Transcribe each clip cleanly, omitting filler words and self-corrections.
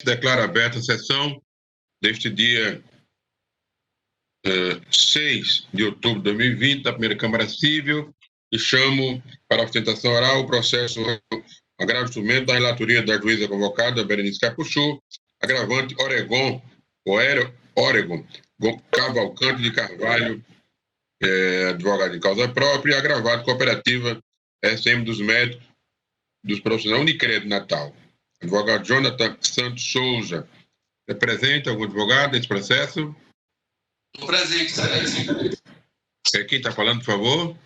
Declaro aberta a sessão deste dia 6 de outubro de 2020, da primeira Câmara Civil, e chamo para a sustentação oral o processo agravo de instrumento da relatoria da juíza convocada, Berenice Capuchu, agravante Oregon Cavalcante de Carvalho, advogado em causa própria, e agravado cooperativa SM dos médicos dos profissionais Unicred Natal. Advogado Jonathan Santos Souza. É presente algum advogado nesse processo? Estou presente, excelência. Quem está falando, por favor?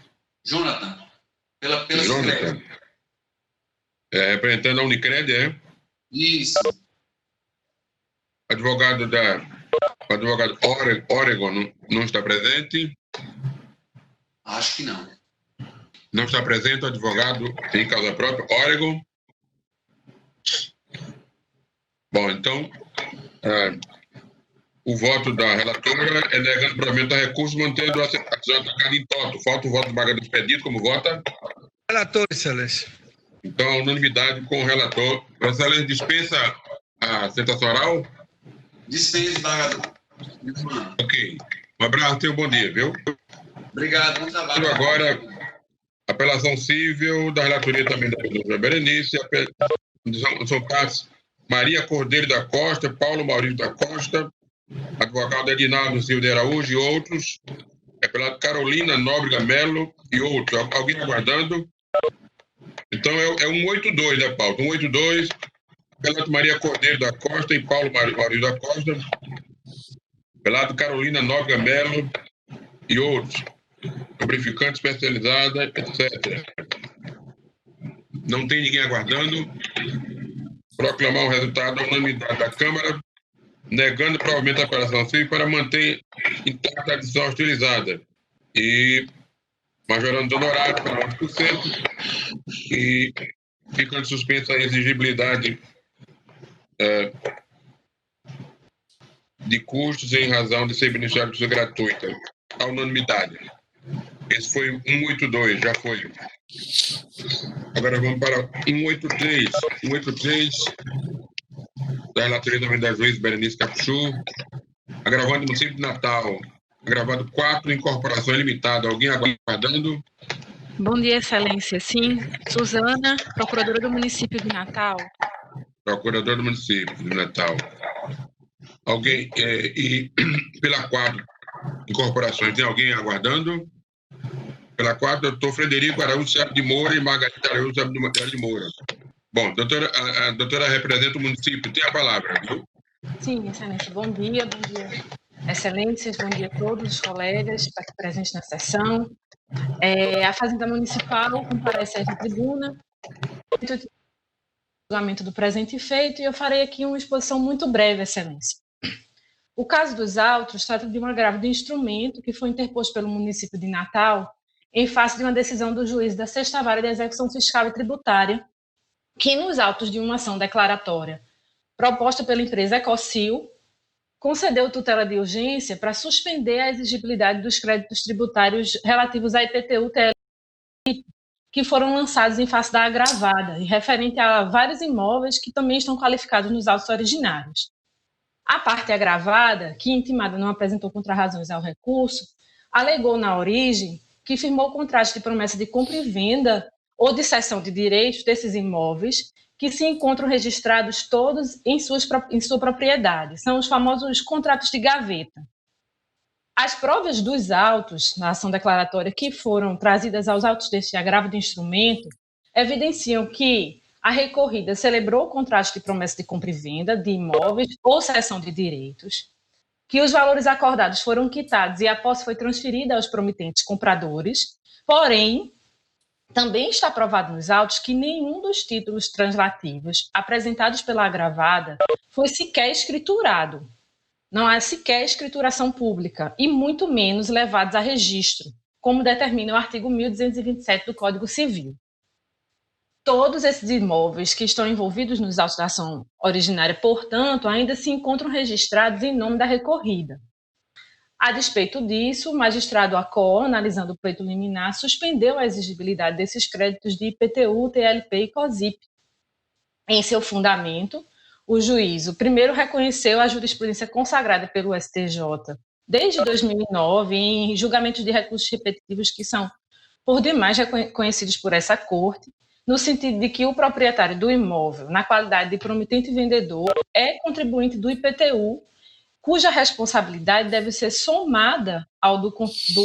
Jonathan. Pela Jonathan. Representando a Unicred, é? Isso. Advogado Oregon não está presente? Acho que não. Não está presente o advogado em causa própria, Oregon? Bom, então, o voto da relatora é negando o provimento da recurso, mantendo a ação atacada em toto. Falta o voto do Maga do Expedito, como vota? Relator, excelência. Então, a unanimidade com o relator. Vossa Excelência dispensa a sustentação oral? Dispensa, desembargador. Ok. Um abraço e um bom dia, viu? Obrigado, bom trabalho. Agora, apelação civil da relatoria também da doutora Berenice, são partes Maria Cordeiro da Costa, Paulo Maurício da Costa, advogado Edinaldo Silva de Araújo e outros, pela Carolina Nóbrega Melo e outros. Alguém aguardando? Então é 182, né, Paulo? 182, pela Maria Cordeiro da Costa e Paulo Maurício da Costa, pela Carolina Nóbrega Melo e outros, lubrificante especializada, etc. Não tem ninguém aguardando. Proclamar o resultado da unanimidade da Câmara, negando provavelmente a apelação civil para manter intacta a decisão hostilizada e majorando do honorário para 9% e ficando suspensa a exigibilidade de custos em razão de ser beneficiário de custo gratuita. A unanimidade. Esse foi 182, já foi. Agora vamos para 183. 183, da relatoria também da juíza Berenice Capuchu. Agravante do município de Natal. Agravado 4, incorporação limitada. Alguém aguardando? Bom dia, excelência. Sim, Suzana, procuradora do município de Natal. Procurador do município de Natal. Alguém, e pela 4, incorporações, tem alguém aguardando? Pela 4, doutor Frederico Araújo Sérgio de Moura e Margarida Araújo Sérgio de Moura. Bom, a doutora representa o município, tem a palavra, viu? Sim, excelência. Bom dia, excelências, bom dia a todos os colegas aqui presentes na sessão. A Fazenda Municipal comparece a esta tribuna, o julgamento do presente feito, e eu farei aqui uma exposição muito breve, excelência. O caso dos autos trata de um agravo de instrumento que foi interposto pelo município de Natal em face de uma decisão do juiz da 6ª Vara de Execução Fiscal e Tributária, que nos autos de uma ação declaratória proposta pela empresa Ecocil, concedeu tutela de urgência para suspender a exigibilidade dos créditos tributários relativos à IPTU TLP, que foram lançados em face da agravada, e referente a vários imóveis que também estão qualificados nos autos originários. A parte agravada, que intimada não apresentou contrarrazões ao recurso, alegou na origem que firmou o contrato de promessa de compra e venda ou de cessão de direitos desses imóveis que se encontram registrados todos em sua propriedade. São os famosos contratos de gaveta. As provas dos autos na ação declaratória que foram trazidas aos autos deste agravo de instrumento evidenciam que a recorrida celebrou o contrato de promessa de compra e venda de imóveis ou cessão de direitos, que os valores acordados foram quitados e a posse foi transferida aos promitentes compradores, porém, também está provado nos autos que nenhum dos títulos translativos apresentados pela agravada foi sequer escriturado. Não há sequer escrituração pública e muito menos levados a registro, como determina o artigo 1227 do Código Civil. Todos esses imóveis que estão envolvidos nos autos da ação originária, portanto, ainda se encontram registrados em nome da recorrida. A despeito disso, o magistrado ACO, analisando o pleito liminar, suspendeu a exigibilidade desses créditos de IPTU, TLP e COSIP. Em seu fundamento, o juízo, primeiro, reconheceu a jurisprudência consagrada pelo STJ desde 2009 em julgamentos de recursos repetitivos que são, por demais, reconhecidos por essa Corte, no sentido de que o proprietário do imóvel, na qualidade de promitente vendedor, é contribuinte do IPTU, cuja responsabilidade deve ser somada ao do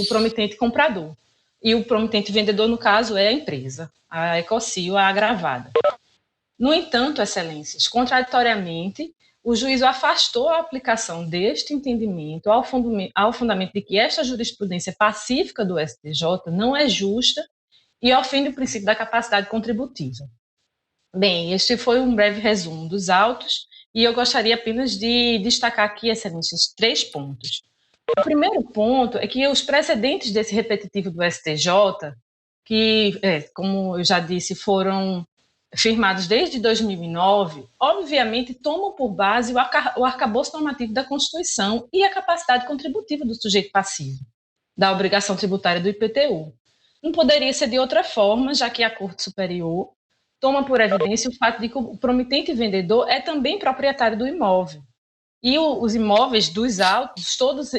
promitente comprador. E o promitente vendedor, no caso, é a empresa, a Ecosil, a agravada. No entanto, excelências, contraditoriamente, o juízo afastou a aplicação deste entendimento ao fundamento de que esta jurisprudência pacífica do STJ não é justa e ofende o princípio da capacidade contributiva. Bem, este foi um breve resumo dos autos e eu gostaria apenas de destacar aqui, excelências, 3 pontos. O primeiro ponto é que os precedentes desse repetitivo do STJ, que, como eu já disse, foram firmados desde 2009, obviamente tomam por base o arcabouço normativo da Constituição e a capacidade contributiva do sujeito passivo, da obrigação tributária do IPTU. Não poderia ser de outra forma, já que a Corte Superior toma por evidência o fato de que o promitente vendedor é também proprietário do imóvel. E os imóveis dos autos, todos,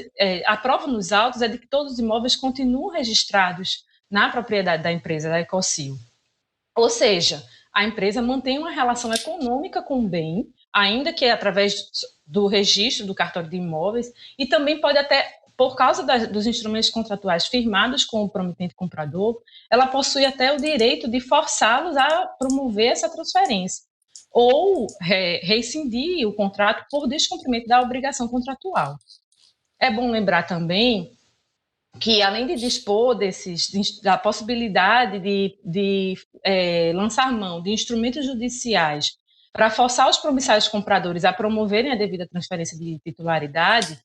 a prova nos autos é de que todos os imóveis continuam registrados na propriedade da empresa, da Ecosil. Ou seja, a empresa mantém uma relação econômica com o bem, ainda que através do registro do cartório de imóveis, e também pode até, por causa dos instrumentos contratuais firmados com o promitente comprador, ela possui até o direito de forçá-los a promover essa transferência, ou rescindir o contrato por descumprimento da obrigação contratual. É bom lembrar também que, além de dispor da possibilidade de lançar mão de instrumentos judiciais para forçar os promissários compradores a promoverem a devida transferência de titularidade,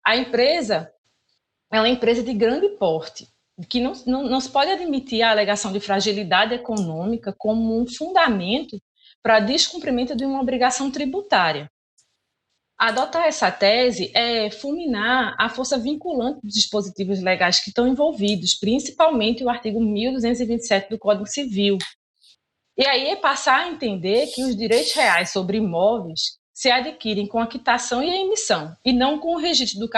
a empresa é uma empresa de grande porte, que não se pode admitir a alegação de fragilidade econômica como um fundamento para descumprimento de uma obrigação tributária. Adotar essa tese é fulminar a força vinculante dos dispositivos legais que estão envolvidos, principalmente o artigo 1227 do Código Civil. E aí é passar a entender que os direitos reais sobre imóveis se adquirem com a quitação e a emissão, e não com o registro no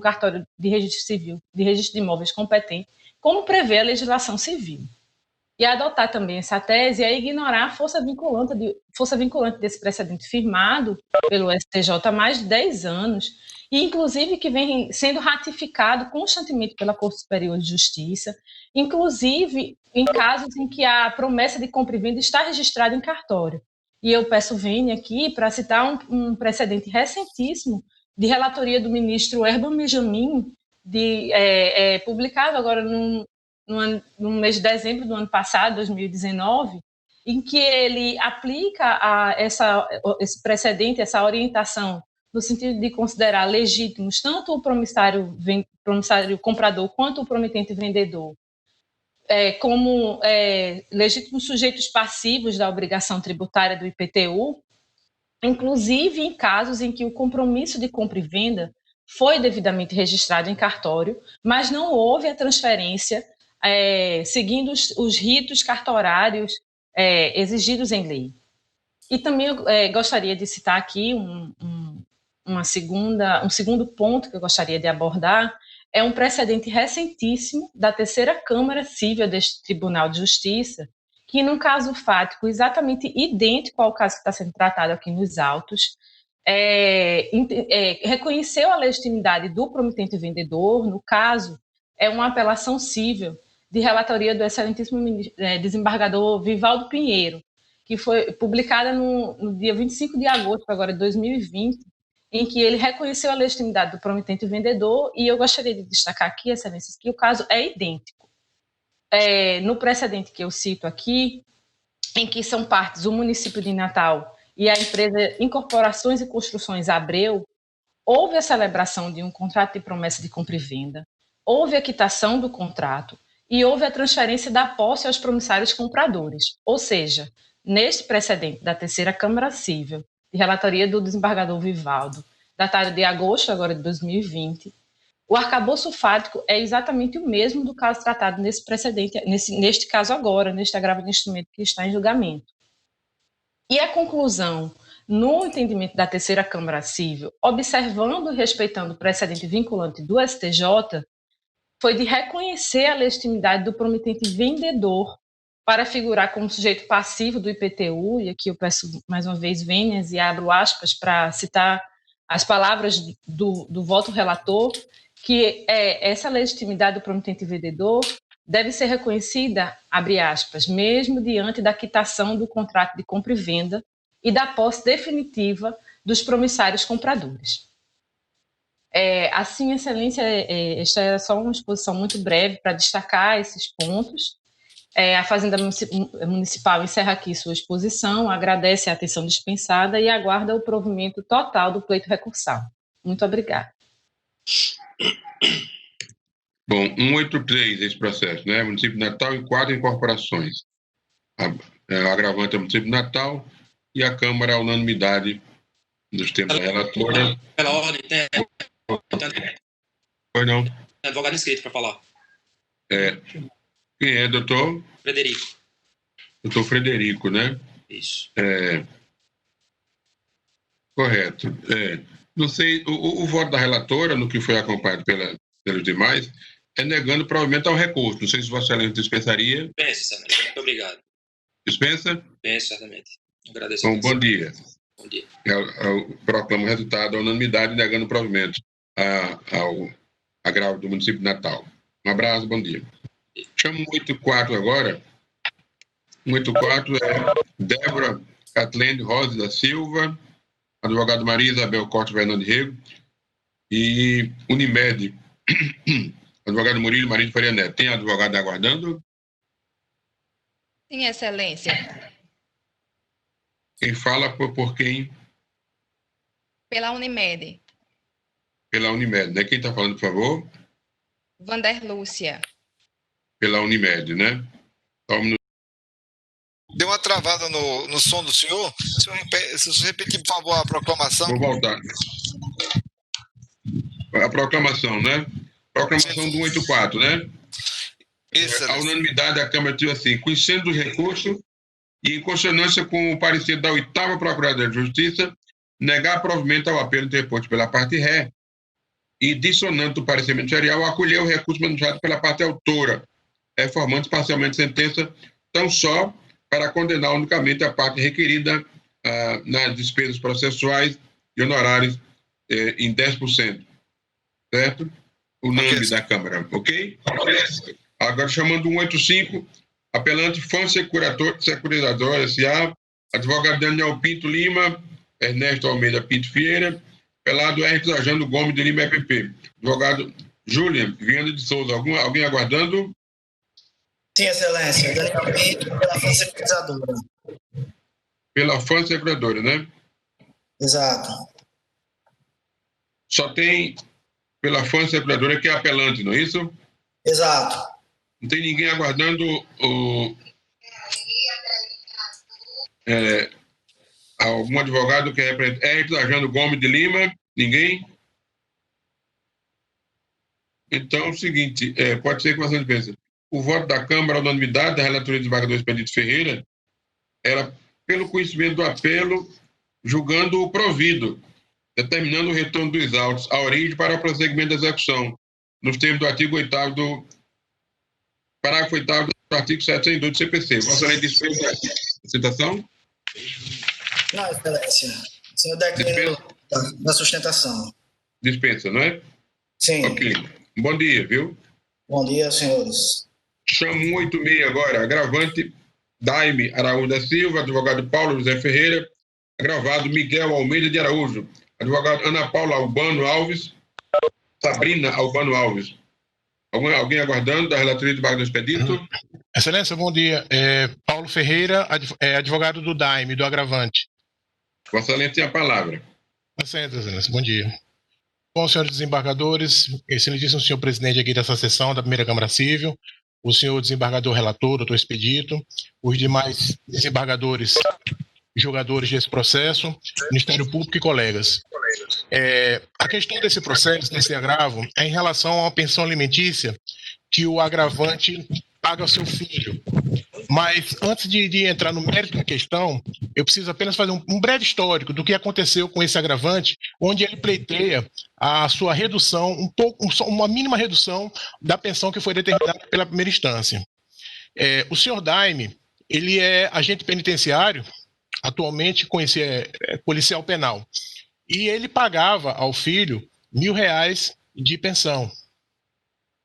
cartório de registro civil, de registro de imóveis competente, como prevê a legislação civil. E adotar também essa tese é ignorar a força vinculante desse precedente firmado pelo STJ há mais de 10 anos, e inclusive que vem sendo ratificado constantemente pela Corte Superior de Justiça, inclusive em casos em que a promessa de compra e venda está registrada em cartório. E eu peço vênia aqui para citar um precedente recentíssimo de relatoria do ministro Herban Benjamin, publicado agora no mês de dezembro do ano passado, 2019, em que ele aplica esse precedente, essa orientação, no sentido de considerar legítimos tanto o promissário comprador quanto o promitente vendedor como legítimos sujeitos passivos da obrigação tributária do IPTU, inclusive em casos em que o compromisso de compra e venda foi devidamente registrado em cartório, mas não houve a transferência seguindo os ritos cartorários exigidos em lei. E também gostaria de citar aqui um segundo ponto que eu gostaria de abordar, é um precedente recentíssimo da terceira Câmara Civil deste Tribunal de Justiça, que, num caso fático exatamente idêntico ao caso que está sendo tratado aqui nos autos, reconheceu a legitimidade do promitente vendedor. No caso, é uma apelação civil de relatoria do excelentíssimo desembargador Vivaldo Pinheiro, que foi publicada no dia 25 de agosto agora de 2020, em que ele reconheceu a legitimidade do promitente vendedor, e eu gostaria de destacar aqui, excelências, que o caso é idêntico. No precedente que eu cito aqui, em que são partes o município de Natal e a empresa Incorporações e Construções Abreu, houve a celebração de um contrato de promessa de compra e venda, houve a quitação do contrato e houve a transferência da posse aos promissários compradores. Ou seja, neste precedente da terceira Câmara Civil, de relatoria do desembargador Vivaldo, datado de agosto agora de 2020, o arcabouço fático é exatamente o mesmo do caso tratado nesse precedente, neste caso agora, neste agravo de instrumento que está em julgamento. E a conclusão no entendimento da Terceira Câmara Civil, observando e respeitando o precedente vinculante do STJ, foi de reconhecer a legitimidade do promitente vendedor para figurar como sujeito passivo do IPTU, e aqui eu peço mais uma vez vênias e abro aspas para citar as palavras do voto relator, que essa legitimidade do promitente vendedor deve ser reconhecida, abre aspas, mesmo diante da quitação do contrato de compra e venda e da posse definitiva dos promissários compradores. Assim, Excelência, esta era só uma exposição muito breve para destacar esses pontos. A Fazenda Municipal encerra aqui sua exposição, agradece a atenção dispensada e aguarda o provimento total do pleito recursal. Muito obrigada. Bom, 183 esse processo, né? Município de Natal e 4 incorporações. O agravante é o município de Natal e a Câmara, a unanimidade dos termos da relatora. Pela ordem, tem Pois não. advogado inscrito para falar. Quem é, doutor? Frederico. Doutor Frederico, né? Isso. Correto. Não sei, o voto da relatora, no que foi acompanhado pelos demais, é negando provavelmente ao recurso. Não sei se Vossa Excelência dispensaria. Penso, certamente. Muito obrigado. Dispensa? Penso, certamente. Agradeço. Então, bom dia. Bom dia. Eu proclamo o resultado da unanimidade negando provimento ao agravo do município de Natal. Um abraço, bom dia. Chamo 184 agora. 184 é Débora Kathleen Rosa da Silva, advogado Maria Isabel Costa Fernandes Rego e Unimed, advogado Murilo Maria de Faria Neto. Tem advogado aguardando? Sim, Excelência. Quem fala por quem? Pela Unimed. Pela Unimed, né? Quem está falando, por favor? Vander Lúcia. Pela Unimed, né? Só um minuto. Deu uma travada no som do senhor. Se você repetir, por favor, a proclamação. Vou voltar. A proclamação, né? Proclamação do 184, né? Isso, A unanimidade da Câmara diz assim: conhecendo o recurso e em consonância com o parecer da 8ª Procuradoria de Justiça, negar provimento ao apelo interposto pela parte ré e, dissonante do parecer ministerial, acolher o recurso manifestado pela parte autora, formando parcialmente sentença tão só para condenar unicamente a parte requerida nas despesas processuais e honorários em 10%. Certo? Unânime da Câmara, ok? Agora, chamando 185, apelante Fã Securizador S.A., advogado Daniel Pinto Lima, Ernesto Almeida Pinto Vieira, pelado Hermes Ajano Gomes de Lima EPP, advogado Julian Viana de Souza. Alguém aguardando? Sim, Excelência. Daniel Pinto, pela Fã Securizadora. Pela Fã Securizadora, né? Exato. Só tem pela Fã Securizadora que é apelante, não é isso? Exato. Não tem ninguém aguardando algum advogado que represente Hermes Ajano Gomes de Lima? Ninguém? Então, é o seguinte, pode ser que você pense. O voto da Câmara, a unanimidade da relatoria do desembargador Expedito Ferreira, era pelo conhecimento do apelo, julgando o provido, determinando o retorno dos autos à origem para o prosseguimento da execução, nos termos do artigo 8º do parágrafo 8º do artigo 702 do CPC. Vossa Excelência dispensa a citação? Não, Excelência. Senhor declínio da sustentação. Dispensa, não é? Sim. Ok. Bom dia, viu? Bom dia, senhores. Chamo 186 agora, agravante Daime Araújo da Silva, advogado Paulo José Ferreira, agravado Miguel Almeida de Araújo, advogado Ana Paula Albano Alves, Sabrina Albano Alves. Alguém aguardando da relatoria do desembargador Expedito? Excelência, bom dia. Paulo Ferreira, advogado do Daime, do agravante. Vossa Excelência tem a palavra. Excelência, bom dia. Bom, senhores desembargadores, excelentíssimo senhor presidente aqui dessa sessão da primeira Câmara Civil, o senhor desembargador relator, doutor Expedito, os demais desembargadores e julgadores desse processo, Ministério Público e colegas. A questão desse processo, desse agravo, é em relação a uma pensão alimentícia que o agravante paga ao seu filho. Mas antes de entrar no mérito da questão, eu preciso apenas fazer um breve histórico do que aconteceu com esse agravante, onde ele pleiteia a sua redução, uma mínima redução da pensão que foi determinada pela primeira instância. O senhor Daime, ele é agente penitenciário, atualmente policial penal, e ele pagava ao filho R$1.000 de pensão.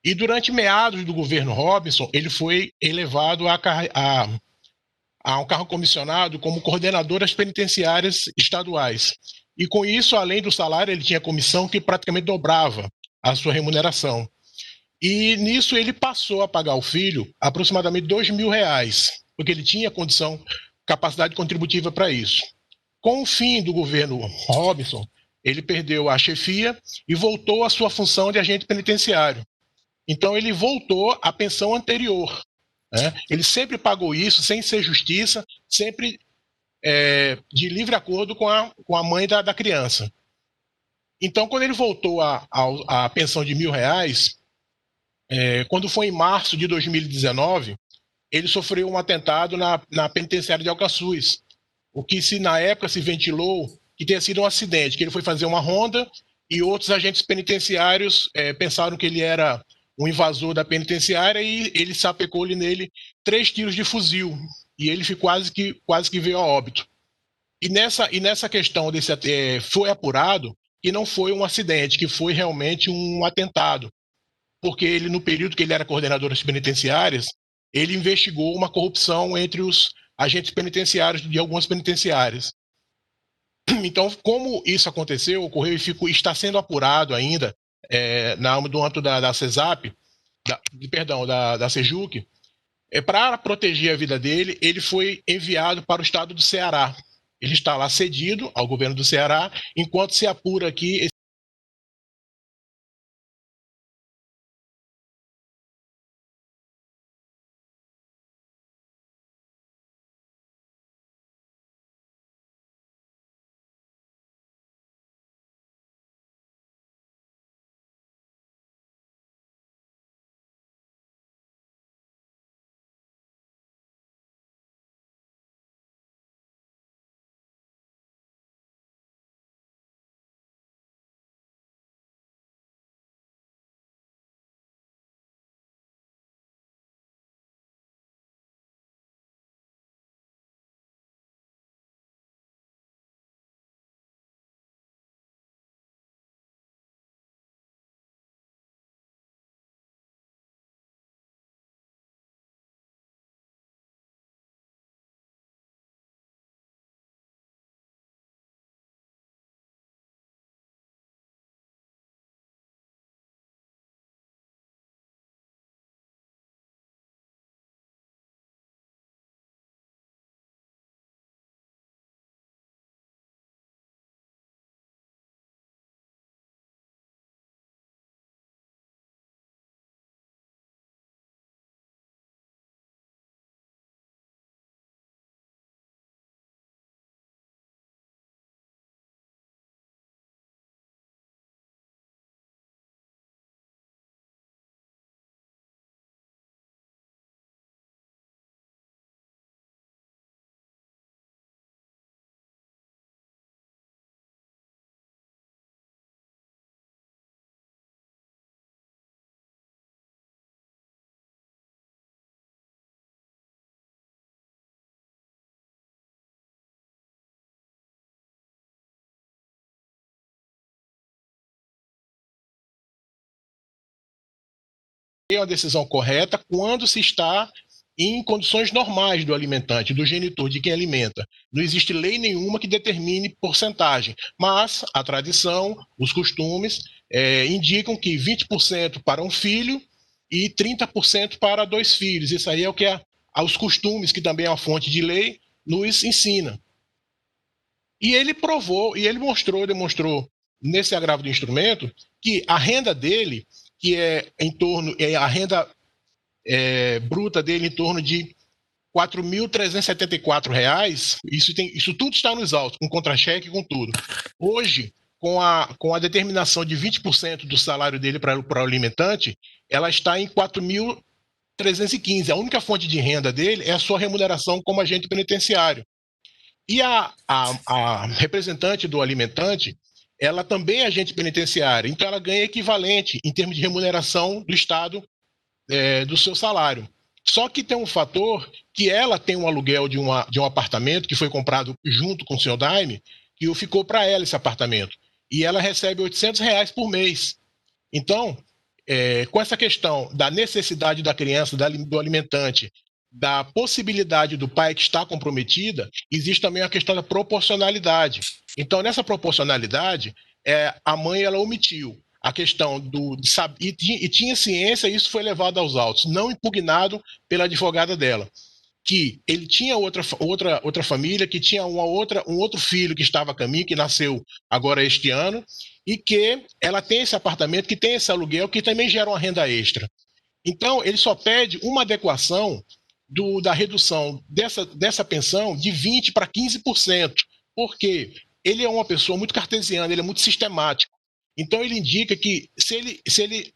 E durante meados do governo Robinson, ele foi elevado a um cargo comissionado como coordenador das penitenciárias estaduais. E com isso, além do salário, ele tinha comissão que praticamente dobrava a sua remuneração. E nisso ele passou a pagar ao filho aproximadamente R$2.000, porque ele tinha capacidade contributiva para isso. Com o fim do governo Robinson, ele perdeu a chefia e voltou à sua função de agente penitenciário. Então, ele voltou à pensão anterior. Né? Ele sempre pagou isso, sem ser justiça, sempre de livre acordo com a mãe da criança. Então, quando ele voltou à pensão de R$1.000, quando foi em março de 2019, ele sofreu um atentado na penitenciária de Alcaçuz, o que na época se ventilou que tenha sido um acidente, que ele foi fazer uma ronda e outros agentes penitenciários pensaram que ele era um invasor da penitenciária e ele sapecou-lhe nele 3 tiros de fuzil e ele quase que veio a óbito. E nessa questão foi apurado que não foi um acidente, que foi realmente um atentado, porque ele, no período que ele era coordenador das penitenciárias, ele investigou uma corrupção entre os agentes penitenciários de algumas penitenciárias. Então, como isso ocorreu e está sendo apurado ainda no âmbito da CESAP, da SEJUC, para proteger a vida dele, ele foi enviado para o estado do Ceará. Ele está lá cedido ao governo do Ceará, enquanto se apura aqui uma decisão correta quando se está em condições normais do alimentante, do genitor, de quem alimenta. Não existe lei nenhuma que determine porcentagem, mas a tradição, os costumes indicam que 20% para um filho e 30% para 2 filhos. Isso aí é o que os costumes, que também é uma fonte de lei, nos ensina. E ele demonstrou nesse agravo do instrumento que a renda dele, que a renda bruta dele em torno de R$ 4.374, isso tudo está nos autos, com contra-cheque e com tudo. Hoje, com a determinação de 20% do salário dele para o alimentante, ela está em R$ 315. A única fonte de renda dele é a sua remuneração como agente penitenciário. E a representante do alimentante, ela também é agente penitenciário, então ela ganha equivalente em termos de remuneração do Estado do seu salário. Só que tem um fator que ela tem um aluguel de um apartamento que foi comprado junto com o senhor Daime, que ficou para ela esse apartamento. E ela recebe R$800 por mês. Então, com essa questão da necessidade da criança, do alimentante, da possibilidade do pai que está comprometida, existe também a questão da proporcionalidade. Então, nessa proporcionalidade, a mãe ela omitiu a questão e tinha ciência, e isso foi levado aos autos, não impugnado pela advogada dela, que ele tinha outra família, que tinha um outro filho que estava a caminho, que nasceu agora este ano, e que ela tem esse apartamento, que tem esse aluguel, que também gera uma renda extra. Então, ele só pede uma adequação da redução dessa pensão de 20% para 15%, porque ele é uma pessoa muito cartesiana, ele é muito sistemático. Então, ele indica que se ele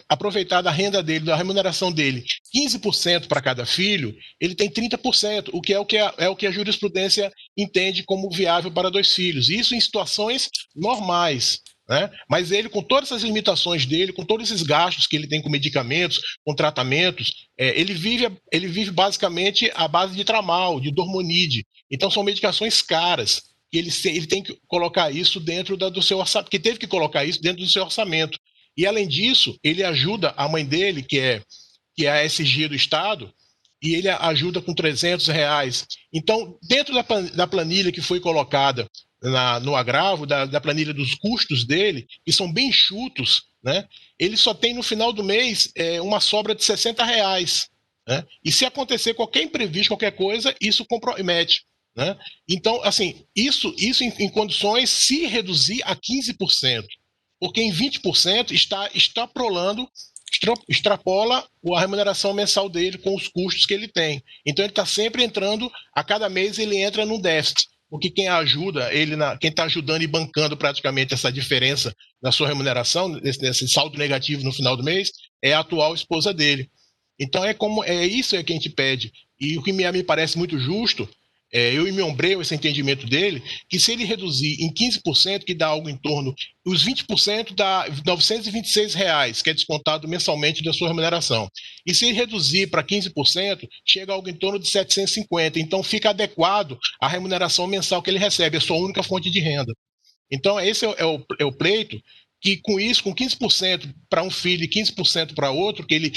aproveitar da renda dele, da remuneração dele, 15% para cada filho, ele tem 30%, o que a jurisprudência entende como viável para 2 filhos. Isso em situações normais, né? Mas ele, com todas essas limitações dele, com todos esses gastos que ele tem com medicamentos, com tratamentos, ele vive basicamente à base de tramal, de dormonide. Então, são medicações caras. Ele tem que colocar isso dentro do seu orçamento, que teve que colocar isso dentro do seu orçamento. E, além disso, ele ajuda a mãe dele, que é a SG do Estado, e ele ajuda com R$300. Então, dentro da planilha que foi colocada no agravo, da planilha dos custos dele, que são bem enxutos, né, ele só tem no final do mês uma sobra de R$60. Né? E se acontecer qualquer imprevisto, qualquer coisa, isso compromete. Né? Então, assim, isso em condições se reduzir a 15%. Porque em 20% extrapola a remuneração mensal dele com os custos que ele tem. Então ele está sempre entrando, a cada mês ele entra num déficit, porque quem ajuda ele, quem está ajudando e bancando praticamente essa diferença na sua remuneração, nesse saldo negativo no final do mês, é a atual esposa dele. Então é isso que a gente pede. E o que me parece muito justo, eu e me ombreio esse entendimento dele, que se ele reduzir em 15%, que dá algo em torno, os 20% dá R$926, que é descontado mensalmente da sua remuneração. E se ele reduzir para 15%, chega a algo em torno de 750. Então fica adequado à remuneração mensal que ele recebe, é a sua única fonte de renda. Então esse é o pleito, que com isso, com 15% para um filho e 15% para outro, que ele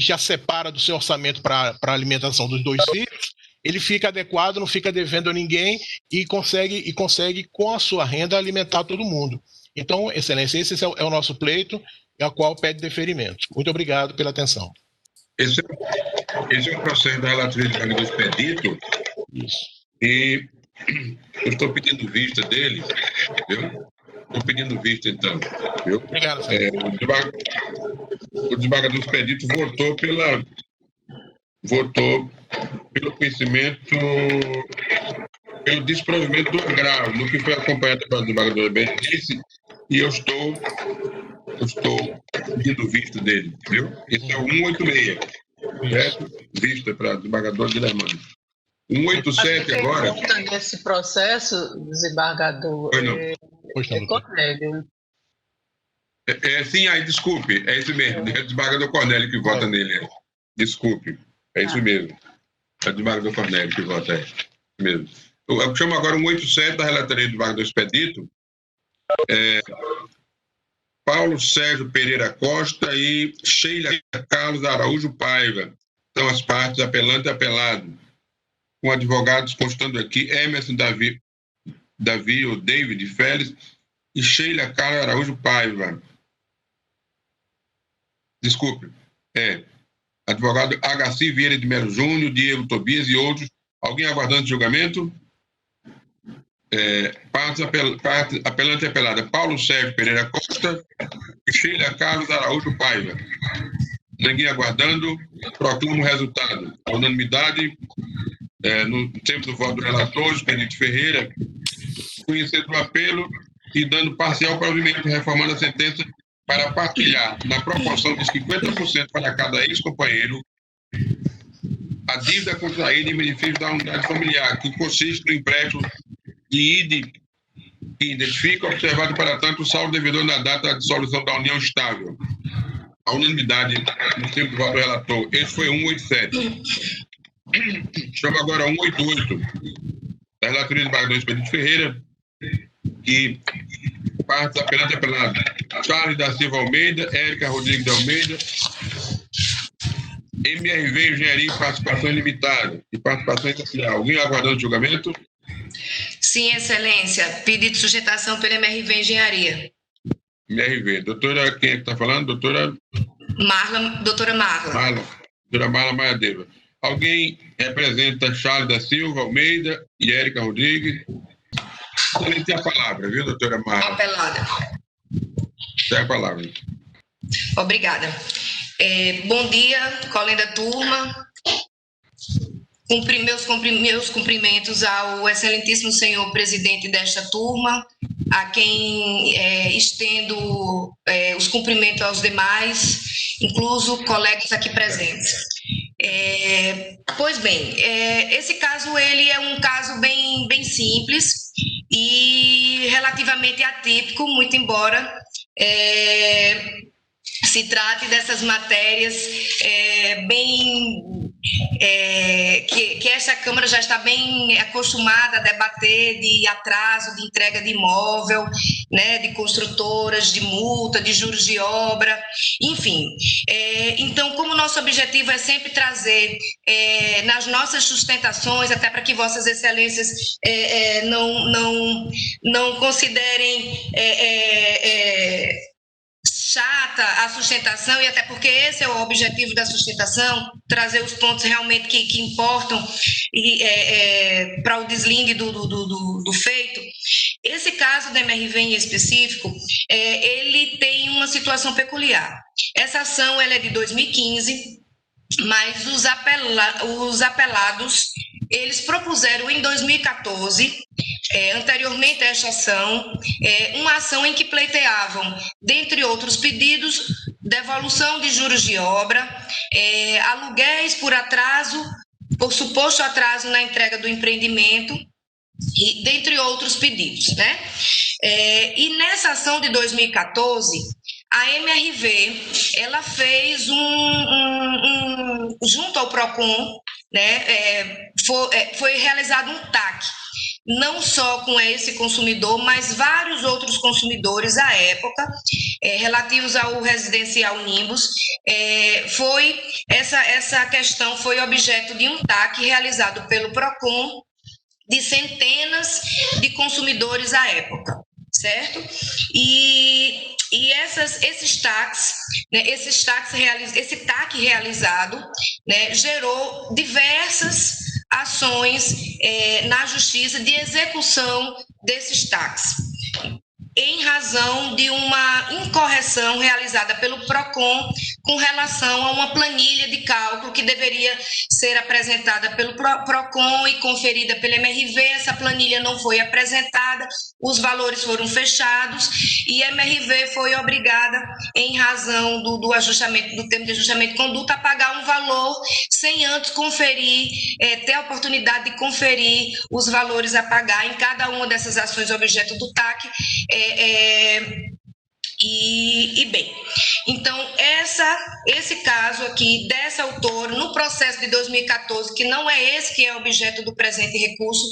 já separa do seu orçamento para a alimentação dos 2 filhos, ele fica adequado, não fica devendo a ninguém e consegue com a sua renda alimentar todo mundo. Então, Excelência, esse é o nosso pleito, a qual pede deferimento. Muito obrigado pela atenção. Esse é um processo da relatoria de do expedito. Isso. E eu estou pedindo vista dele, entendeu? Estou pedindo vista, então. Viu? Obrigado, o desembargador do expedito votou pelo conhecimento, pelo desprovimento do agravo, no que foi acompanhado pelo desembargador Berenice, e eu estou pedindo vista dele, viu? Esse é o 186, certo? Vista para o desembargador Guilhermano. 187 agora... Nesse processo, desembargador, Cornélio. Sim, desculpe, é isso mesmo, é o desembargador Cornélio que vota nele. Desculpe, é isso mesmo. É o desembargador Cornélio que vota, é isso mesmo. Eu chamo agora 187 da relatoria do desembargador expedito. Paulo Sérgio Pereira Costa e Sheila Carlos Araújo Paiva. São as partes apelante e apelado. Com advogados constando aqui Emerson Davi ou David Félix e Sheila Carlos Araújo Paiva. Desculpe. Advogado Agaci Vieira de Melo Júnior, Diego Tobias e outros. Alguém aguardando julgamento? Parte apelante e apelada. Paulo Sérgio Pereira Costa e Sheila Carlos Araújo Paiva. Ninguém aguardando. Proclamo o resultado. A unanimidade, no tempo do voto do relator, Expedito Ferreira, conhecendo o apelo e dando parcial provimento, reformando a sentença para partilhar, na proporção de 50% para cada ex-companheiro, a dívida contraída em benefício da unidade familiar, que consiste no empréstimo de IDE, que identifica, observado para tanto o saldo devedor na data da dissolução da união estável. A unanimidade no tempo do voto do relator. Esse foi 187. Chamo agora 188, da relatoria do desembargador Expedito Ferreira, que parte apelante apelado. Charles da Silva Almeida, Érica Rodrigues de Almeida, MRV Engenharia e Participação Limitada e Participação Industrial. Alguém aguardando o julgamento? Sim, Excelência. Pedido de sujetação pela MRV Engenharia. MRV. Doutora, quem é que está falando? Doutora Marla. Doutora Marla Maiadeva. Alguém representa Charles da Silva Almeida e Érica Rodrigues? Você tem a palavra, viu, doutora Marla? Apelada. Tem a palavra. Obrigada. Bom dia, colega da turma. Meus cumprimentos ao excelentíssimo senhor presidente desta turma, a quem estendo os cumprimentos aos demais, incluso colegas aqui presentes. Pois bem, esse caso ele é um caso bem simples e relativamente atípico, muito embora se trate dessas matérias que esta Câmara já está bem acostumada a debater, de atraso de entrega de imóvel, né, de construtoras, de multa, de juros de obra, enfim. Então, como nosso objetivo é sempre trazer nas nossas sustentações, até para que vossas excelências não considerem chata a sustentação, e até porque esse é o objetivo da sustentação, trazer os pontos realmente que importam para o deslinde do feito. Esse caso da MRV em específico, ele tem uma situação peculiar. Essa ação ela é de 2015, mas os apelados, eles propuseram em 2014, anteriormente a esta ação, uma ação em que pleiteavam, dentre outros pedidos, devolução de juros de obra, aluguéis por atraso, por suposto atraso na entrega do empreendimento, e dentre outros pedidos, né? E nessa ação de 2014, a MRV, ela fez junto ao PROCON, né, foi realizado um TAC, não só com esse consumidor, mas vários outros consumidores à época, relativos ao residencial Nimbus. Essa questão foi objeto de um TAC realizado pelo PROCON de centenas de consumidores à época, certo? E esses TACs, né, esse TAC realizado, né, gerou diversas ações na justiça de execução desses TACs, em razão de uma incorreção realizada pelo PROCON com relação a uma planilha de cálculo que deveria ser apresentada pelo PROCON e conferida pela MRV. Essa planilha não foi apresentada, os valores foram fechados e a MRV foi obrigada, em razão do ajustamento, do termo de ajustamento de conduta, a pagar um valor sem antes conferir, ter a oportunidade de conferir os valores a pagar em cada uma dessas ações objeto do TAC. Bem, então esse caso aqui dessa autora, no processo de 2014, que não é esse que é objeto do presente recurso,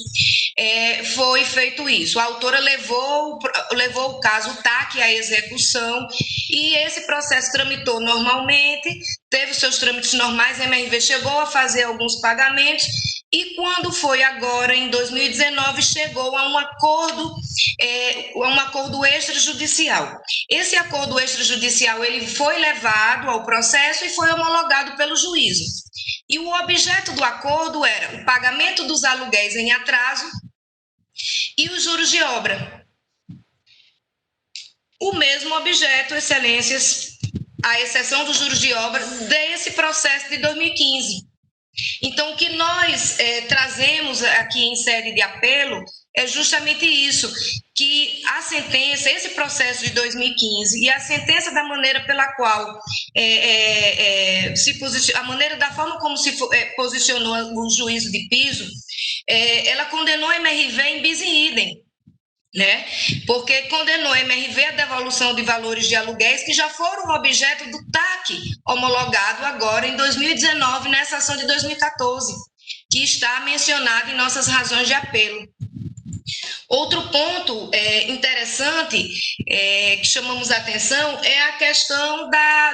foi feito isso. A autora levou o caso, o TAC, à execução, e esse processo tramitou normalmente, teve os seus trâmites normais, a MRV chegou a fazer alguns pagamentos, e quando foi agora, em 2019, chegou a um acordo extrajudicial. Esse acordo extrajudicial, ele foi levado ao processo e foi homologado pelo juízo. E o objeto do acordo era o pagamento dos aluguéis em atraso e os juros de obra. O mesmo objeto, excelências, à exceção dos juros de obra, desse processo de 2015. Então, o que nós trazemos aqui em sede de apelo é justamente isso, que a sentença, esse processo de 2015 e a sentença da maneira pela qual a maneira da forma como se posicionou o juízo de piso, ela condenou a MRV em bis in idem, né? Porque condenou a MRV à devolução de valores de aluguéis que já foram objeto do TAC homologado agora em 2019, nessa ação de 2014, que está mencionado em nossas razões de apelo. Outro ponto interessante que chamamos a atenção é a questão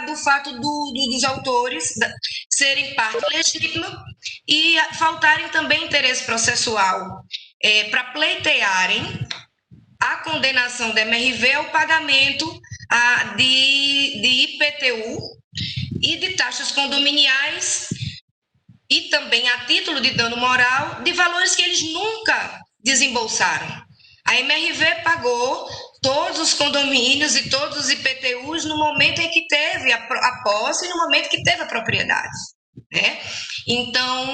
do fato dos autores serem parte legítima e faltarem também interesse processual para pleitearem a condenação da MRV ao pagamento de IPTU e de taxas condominiais e também a título de dano moral de valores que eles nunca desembolsaram. A MRV pagou todos os condomínios e todos os IPTUs no momento em que teve a posse e no momento que teve a propriedade, né? Então,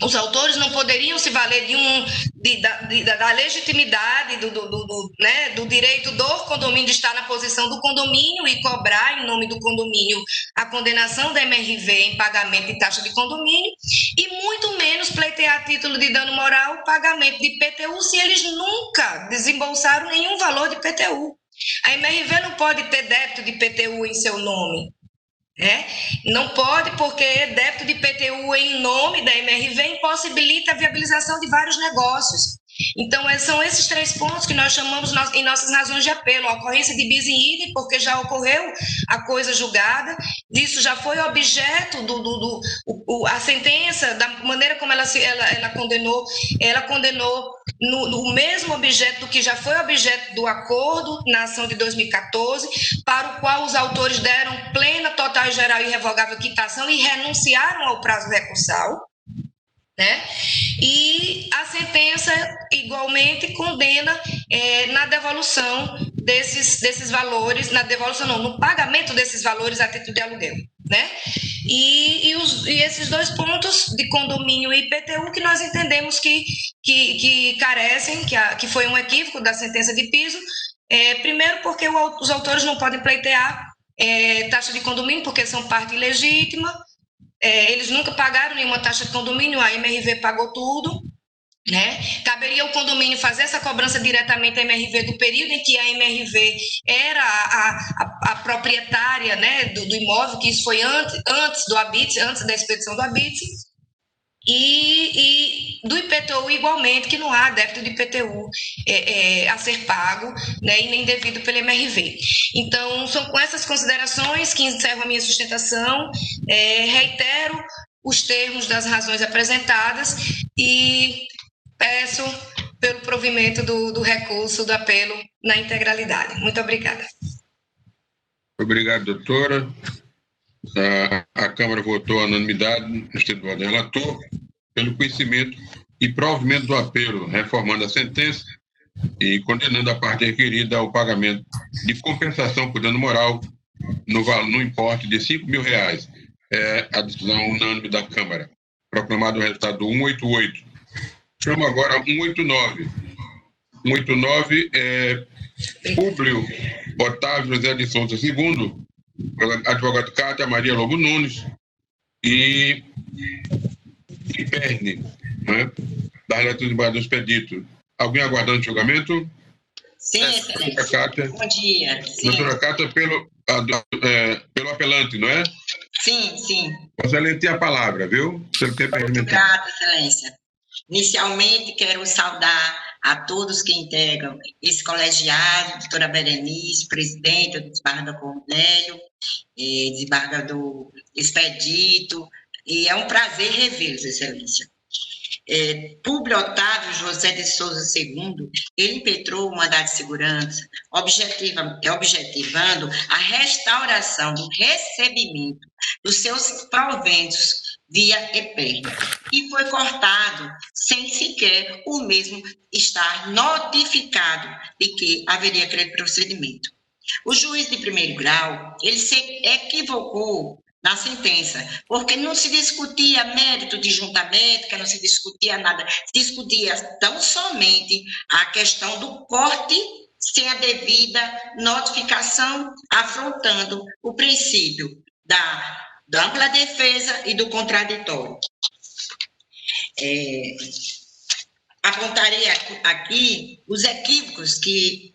os autores não poderiam se valer da legitimidade do direito do condomínio de estar na posição do condomínio e cobrar em nome do condomínio a condenação da MRV em pagamento de taxa de condomínio e muito menos pleitear a título de dano moral o pagamento de IPTU se eles nunca desembolsaram nenhum valor de IPTU. A MRV não pode ter débito de IPTU em seu nome. Não pode, porque débito de IPTU em nome da MRV impossibilita a viabilização de vários negócios. Então, são esses 3 pontos que nós chamamos em nossas razões de apelo. A ocorrência de bis in idem, porque já ocorreu a coisa julgada, isso já foi objeto a sentença, da maneira como ela condenou no mesmo objeto do que já foi objeto do acordo na ação de 2014, para o qual os autores deram plena, total, geral e irrevogável quitação e renunciaram ao prazo recursal, né? E a sentença igualmente condena na devolução desses valores, no pagamento desses valores a título de aluguel, né? E esses 2 pontos de condomínio e IPTU que nós entendemos que carecem, que foi um equívoco da sentença de piso, primeiro porque os autores não podem pleitear taxa de condomínio porque são parte ilegítima. Eles nunca pagaram nenhuma taxa de condomínio, a MRV pagou tudo, né? Caberia ao condomínio fazer essa cobrança diretamente à MRV do período em que a MRV era a proprietária, né, do imóvel, que isso foi antes do habite, antes da expedição do habite, e do IPTU igualmente, que não há débito de IPTU a ser pago, né, e nem devido pela MRV. Então, são com essas considerações que encerro a minha sustentação, reitero os termos das razões apresentadas e peço pelo provimento do recurso, do apelo na integralidade. Muito obrigada. Obrigado, doutora. A Câmara votou a unanimidade no sentido do relator pelo conhecimento e provimento do apelo, reformando a sentença e condenando a parte requerida ao pagamento de compensação por dano moral no importe de R$5.000. A decisão unânime da Câmara. Proclamado o resultado do 188. Chamo agora 189. 189 é Públio Otávio José de Souza II, advogado Cátia Maria Lobo Nunes e Perne, né, da relatora do expedito. Alguém aguardando o julgamento? Sim, excelência. Bom dia. Sim. Doutora Cátia, pelo apelante, não é? Sim, sim. Excelente, tem a palavra, viu? Pelo tempo obrigada, excelência. Inicialmente, quero saudar a todos que integram esse colegiado, doutora Berenice, presidente do desembargador Cornélio, desembargador Expedito, e é um prazer revê-los, excelência. Públio Otávio José de Souza II, ele impetrou o mandado de segurança, objetivando a restauração do recebimento dos seus proventos via EPER, e foi cortado sem sequer o mesmo estar notificado de que haveria aquele procedimento. O juiz de primeiro grau, ele se equivocou na sentença, porque não se discutia mérito de junta médica, não se discutia nada, se discutia tão somente a questão do corte sem a devida notificação, afrontando o princípio da ampla defesa e do contraditório. Apontarei aqui os equívocos que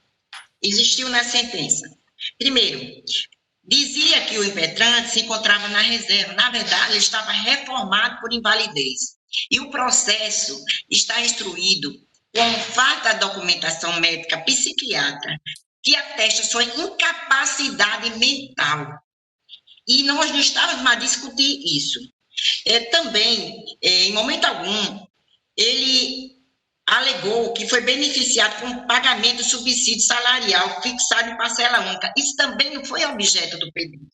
existiu na sentença. Primeiro, dizia que o impetrante se encontrava na reserva. Na verdade, ele estava reformado por invalidez. E o processo está instruído com farta documentação médica psiquiatra que atesta sua incapacidade mental. E nós não estávamos a discutir isso. Também, em momento algum, ele alegou que foi beneficiado com o pagamento do subsídio salarial fixado em parcela única. Isso também não foi objeto do pedido.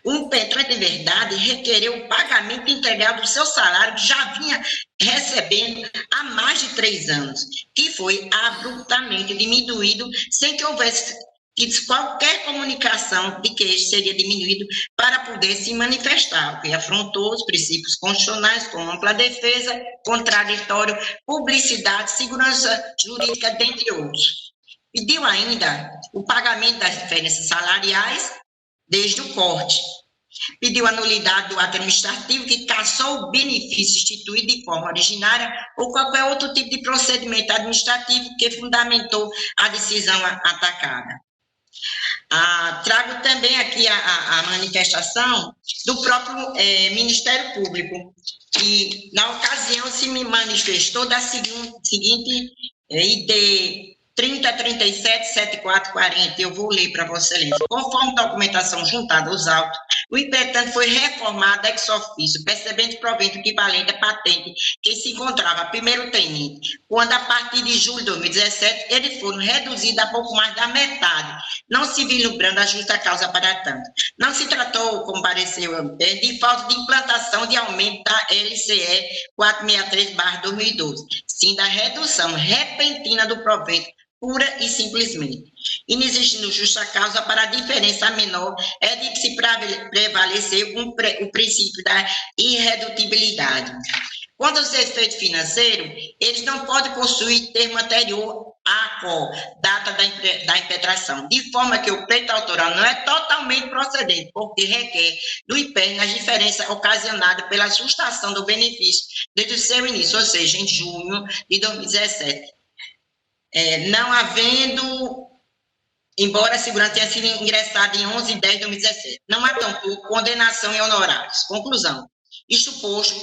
O impetrante, de verdade, requereu o pagamento integral do seu salário, que já vinha recebendo há mais de 3 anos, que foi abruptamente diminuído, sem que houvesse qualquer comunicação de que este seria diminuído para poder se manifestar, o que afrontou os princípios constitucionais com ampla defesa, contraditório, publicidade, segurança jurídica, dentre outros. Pediu ainda o pagamento das diferenças salariais desde o corte. Pediu a nulidade do ato administrativo que cassou o benefício instituído de forma originária ou qualquer outro tipo de procedimento administrativo que fundamentou a decisão atacada. Trago também aqui a manifestação do próprio Ministério Público, que na ocasião se me manifestou da seguinte ID 3037-7440, eu vou ler para Vossa Excelência. Conforme documentação juntada aos autos, o impetrante foi reformado ex officio, percebendo provento equivalente à patente que se encontrava primeiro tenente, quando a partir de julho de 2017 eles foram reduzidos a pouco mais da metade, não se vislumbrando a justa causa para tanto. Não se tratou, como pareceu, de falta de implantação de aumento da LCE 463/2012, sim da redução repentina do provento, pura e simplesmente. Inexistindo justa causa para a diferença menor, é de que se prevalecer o princípio da irredutibilidade. Quanto aos efeitos financeiros, eles não podem possuir termo anterior à qual data da impetração, de forma que o pleito autoral não é totalmente procedente, porque requer do IPERN as diferenças ocasionadas pela sustação do benefício desde o seu início, ou seja, em junho de 2017. Não havendo, embora a segurança tenha sido ingressada em 11/10/2017, não há tampouco condenação em honorários. Conclusão. Isto posto,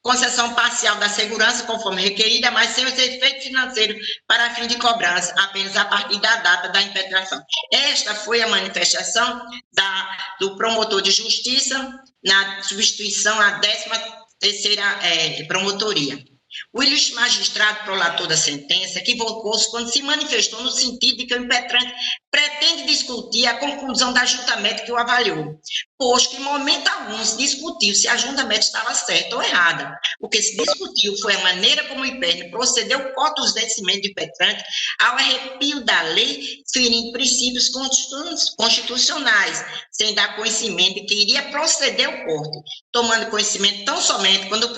concessão parcial da segurança, conforme requerida, mas sem os efeitos financeiros para fim de cobrança, apenas a partir da data da impetração. Esta foi a manifestação do promotor de justiça na substituição à 13ª promotoria. O ilustre magistrado prolator da sentença equivocou-se quando se manifestou no sentido de que o impetrante pretende discutir a conclusão da junta médica que o avaliou, pois que em momento algum se discutiu se a junta médica estava certa ou errada. O que se discutiu foi a maneira como o IPERN procedeu contra os vencimentos do impetrante ao arrepio da lei, ferindo princípios constitucionais, sem dar conhecimento de que iria proceder ao corte, tomando conhecimento tão somente quando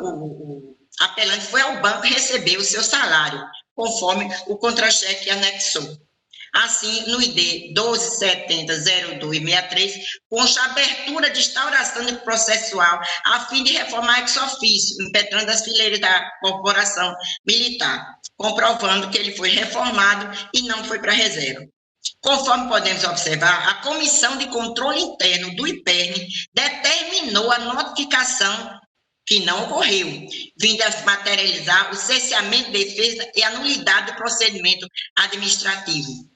o apelante foi ao banco receber o seu salário, conforme o contra-cheque anexou. Assim, no ID 1270-0263, consta a abertura de instauração de processual a fim de reformar ex officio, impetrando as fileiras da corporação militar, comprovando que ele foi reformado e não foi para reserva. Conforme podemos observar, a Comissão de Controle Interno do IPERN determinou a notificação que não ocorreu, vindo a materializar o cesseamento de defesa e a nulidade do procedimento administrativo.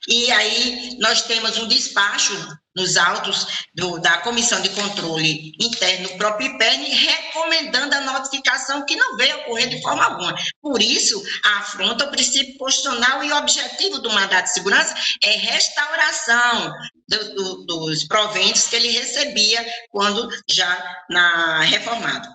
E aí nós temos um despacho nos autos da Comissão de Controle Interno do próprio IPERN, recomendando a notificação que não veio ocorrer de forma alguma. Por isso, afronta o princípio constitucional e o objetivo do mandato de segurança é restauração dos proventos que ele recebia quando já reformado.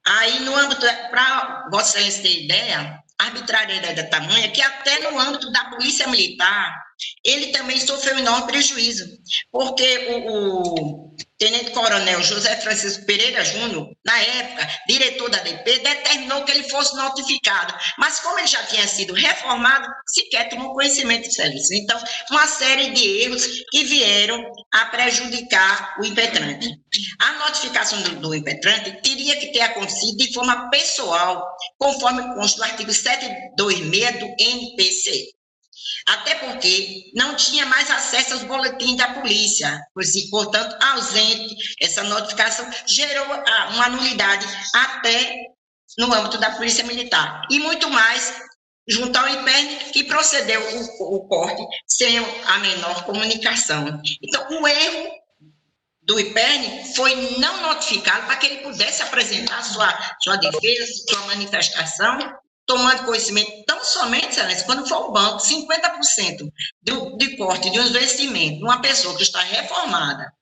Aí, no âmbito, para Vossa Excelência ter ideia, arbitrariedade tamanha que até no âmbito da Polícia Militar, ele também sofreu enorme prejuízo, porque o tenente-coronel José Francisco Pereira Júnior, na época, diretor da DP, determinou que ele fosse notificado, mas como ele já tinha sido reformado, sequer tomou conhecimento, Excelência. Então, uma série de erros que vieram a prejudicar o impetrante. A notificação do impetrante teria que ter acontecido de forma pessoal, conforme consta do artigo 726 do NPC. Até porque não tinha mais acesso aos boletins da polícia, portanto, ausente, essa notificação gerou uma nulidade até no âmbito da Polícia Militar. E muito mais junto ao IPERN, que procedeu o corte sem a menor comunicação. Então, o erro do IPERN foi não notificá-lo para que ele pudesse apresentar sua defesa, sua manifestação, tomando conhecimento tão somente, Excelência, quando for o banco, 50% de corte de um investimento de uma pessoa que está reformada,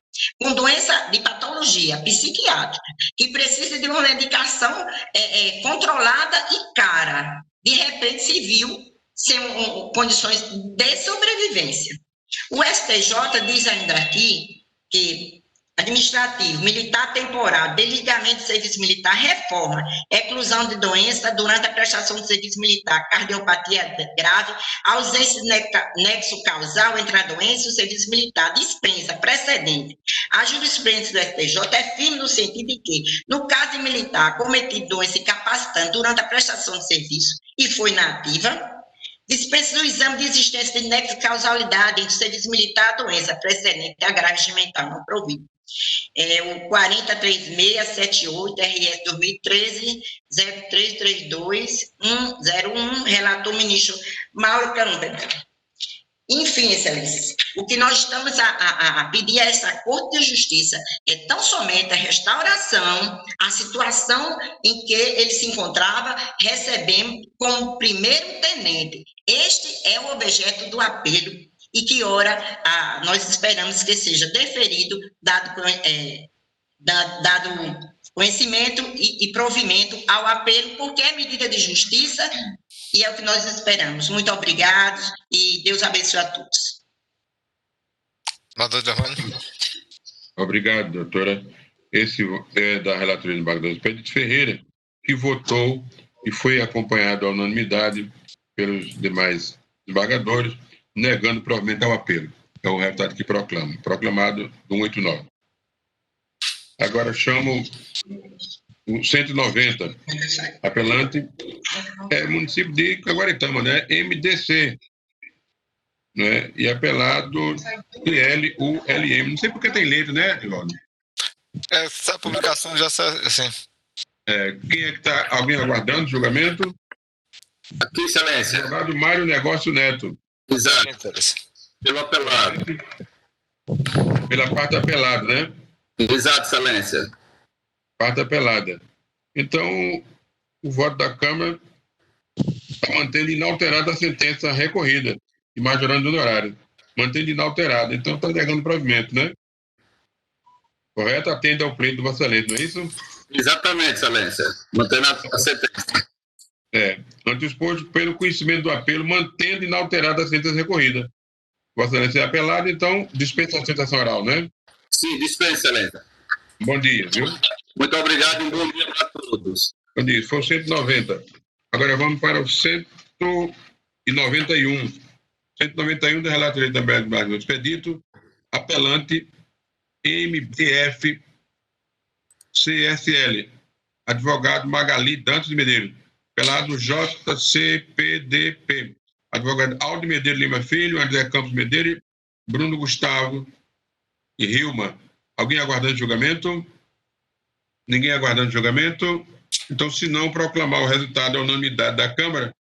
com doença de patologia psiquiátrica, que precisa de uma medicação controlada e cara, de repente se viu sem condições de sobrevivência. O STJ diz ainda aqui que administrativo, militar temporário, desligamento de serviço militar, reforma, exclusão de doença durante a prestação de serviço militar, cardiopatia grave, ausência de nexo causal entre a doença e o serviço militar, dispensa, precedente. A jurisprudência do STJ é firme no sentido de que, no caso de militar cometido doença incapacitante durante a prestação de serviço e foi na ativa, dispensa do exame de existência de nexo de causalidade entre o serviço militar e a doença precedente e a grave regimental não provida. O 403678 RS 2013 0332 101, relator ministro Mauro Câmara. Enfim, Excelência, o que nós estamos a pedir a essa Corte de Justiça é tão somente a restauração, a situação em que ele se encontrava recebendo como primeiro tenente. Este é o objeto do apelo e que ora nós esperamos que seja deferido, dado conhecimento e provimento ao apelo, porque é medida de justiça e é o que nós esperamos. Muito obrigado e Deus abençoe a todos. Obrigado, doutora. Esse é da relatoria do embargador Expedito Ferreira, que votou e foi acompanhado à unanimidade pelos demais embargadores, negando provavelmente ao apelo. É o resultado que proclama. Proclamado do 189. Agora chamo o 190. Apelante é município de Caguaritama, né? MDC. Né? E apelado ILULM. Não sei porque tem letra, né, Eduardo? Essa publicação já assim. Quem é que está? Alguém aguardando o julgamento? Aqui, Excelência. Advogado Mário Negócio Neto. Exato. Pelo apelado. Pela parte apelada, né? Exato, Excelência. Parte apelada. Então, o voto da Câmara está mantendo inalterada a sentença recorrida e majorando o honorário. Mantendo inalterada. Então, está negando provimento, né? Correto? Atende ao pleito do Vossa Excelência, não é isso? Exatamente, Excelência. Mantendo a sentença. Ante o exposto, pelo conhecimento do apelo, mantendo inalterada a sentença recorrida. Vossa Excelência é apelado, então dispensa a sustentação oral, né? Sim, dispensa, Excelência. Bom dia, viu? Muito obrigado e um bom dia para todos. Bom dia, foi o 190. Agora vamos para o 191. 191 da relatoria também do expedito, apelante MDF CSL, advogado Magali Dantas de Medeiros, apelado JCPDP, advogado Aldo Medeiros Lima Filho, André Campos Medeiros, Bruno Gustavo e Rilma. Alguém aguardando julgamento? Ninguém aguardando julgamento? Então, se não, proclamar o resultado da unanimidade da Câmara.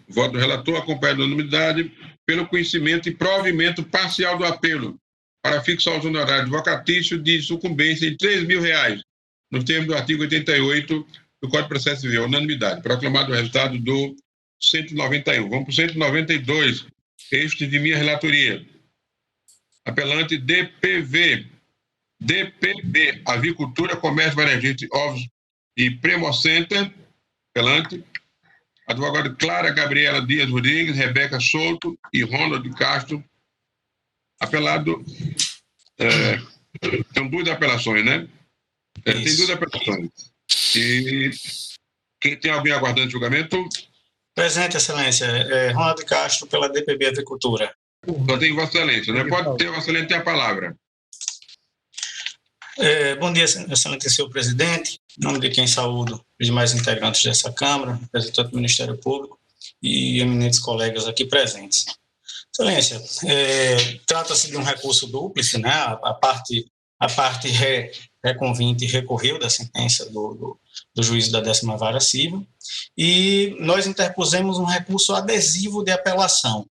Voto do relator acompanhado da unanimidade pelo conhecimento e provimento parcial do apelo para fixar os honorários advocatícios de sucumbência em R$ 3.000, no termo do artigo 88 do Código de Processo Civil. Unanimidade. Proclamado o resultado do 191. Vamos para o 192. Este de minha relatoria. Apelante DPB, Avicultura, Comércio Varejista, Ovos e Premocenter, Apelante. Advogado Clara Gabriela Dias Rodrigues, Rebeca Souto e Ronald Castro. Apelado. São 2 apelações, né? Tem 2 apelações. E quem tem alguém aguardando julgamento? Presente, Excelência. Ronald Castro, pela DPB Agricultura. Só tem Vossa Excelência, né? Pode ter, Vossa Excelência, tem a palavra. Bom dia, excelente senhor presidente, em nome de quem saúdo os demais integrantes dessa Câmara, representante do Ministério Público e eminentes colegas aqui presentes. Excelência, trata-se de um recurso dúplice, né? A parte reconvinte recorreu da sentença do juízo da 10ª Vara Civil e nós interpusemos um recurso adesivo de apelação.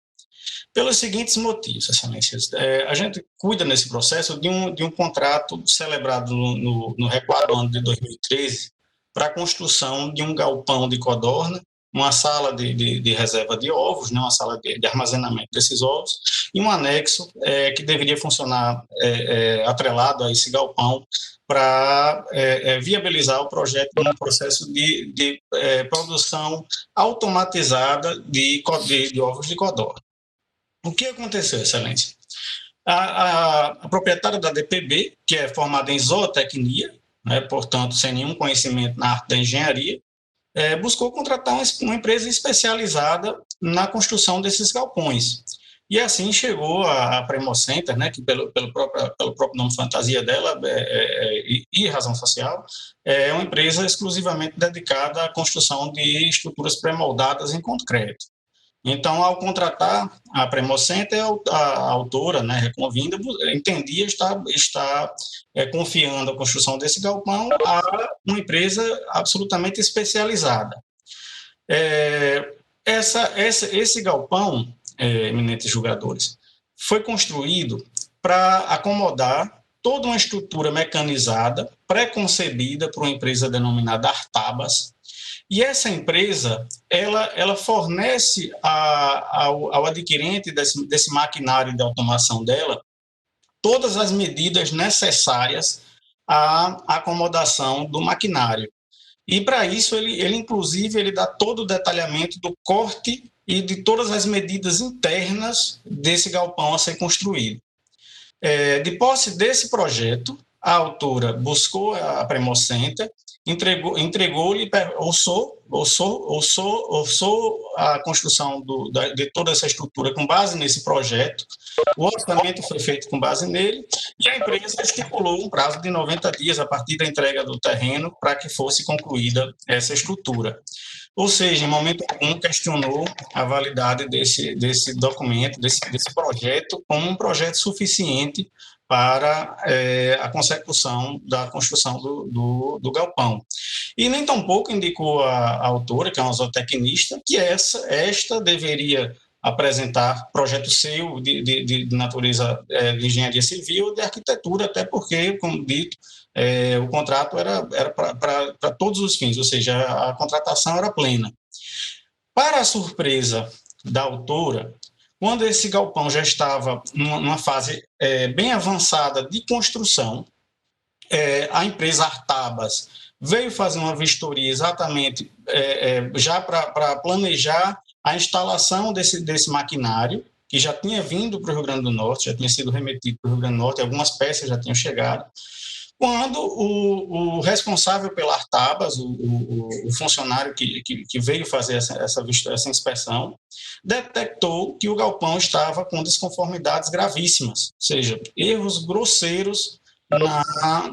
Pelos seguintes motivos, Excelências. A gente cuida nesse processo de um contrato celebrado no recuado ano de 2013 para a construção de um galpão de codorna, uma sala de reserva de ovos, né, uma sala de armazenamento desses ovos, e um anexo que deveria funcionar atrelado a esse galpão para viabilizar o projeto num processo de produção automatizada de ovos de codorna. O que aconteceu, Excelência? A proprietária da DPB, que é formada em zootecnia, né, portanto, sem nenhum conhecimento na arte da engenharia, buscou contratar uma empresa especializada na construção desses galpões. E assim chegou a Premocenter, né, que pelo próprio nome fantasia dela e razão social, é uma empresa exclusivamente dedicada à construção de estruturas pré-moldadas em concreto. Então, ao contratar a Premocenter, a autora, né, Reconvinda, entendia estar confiando a construção desse galpão a uma empresa absolutamente especializada. Esse galpão, eminentes julgadores, foi construído para acomodar toda uma estrutura mecanizada, pré-concebida por uma empresa denominada Artabas. E essa empresa, ela fornece ao adquirente desse maquinário de automação dela todas as medidas necessárias à acomodação do maquinário. E, para isso, ele inclusive, dá todo o detalhamento do corte e de todas as medidas internas desse galpão a ser construído. De posse desse projeto, a autora buscou a Premocenter, entregou-lhe, ouçou a construção de toda essa estrutura com base nesse projeto, o orçamento foi feito com base nele, e a empresa estipulou um prazo de 90 dias a partir da entrega do terreno para que fosse concluída essa estrutura. Ou seja, em momento algum questionou a validade desse documento, desse projeto, como um projeto suficiente para a consecução da construção do galpão. E nem tampouco indicou a autora, que é uma zootecnista, que esta deveria apresentar projeto seu de natureza de engenharia civil, de arquitetura, até porque, como dito, o contrato era para todos os fins, ou seja, a contratação era plena. Para a surpresa da autora, quando esse galpão já estava numa fase bem avançada de construção, a empresa Artabas veio fazer uma vistoria exatamente já para planejar a instalação desse maquinário, que já tinha vindo para o Rio Grande do Norte, já tinha sido remetido para o Rio Grande do Norte, algumas peças já tinham chegado, quando o responsável pela Artabas, o funcionário que veio fazer essa inspeção, detectou que o galpão estava com desconformidades gravíssimas, ou seja, erros grosseiros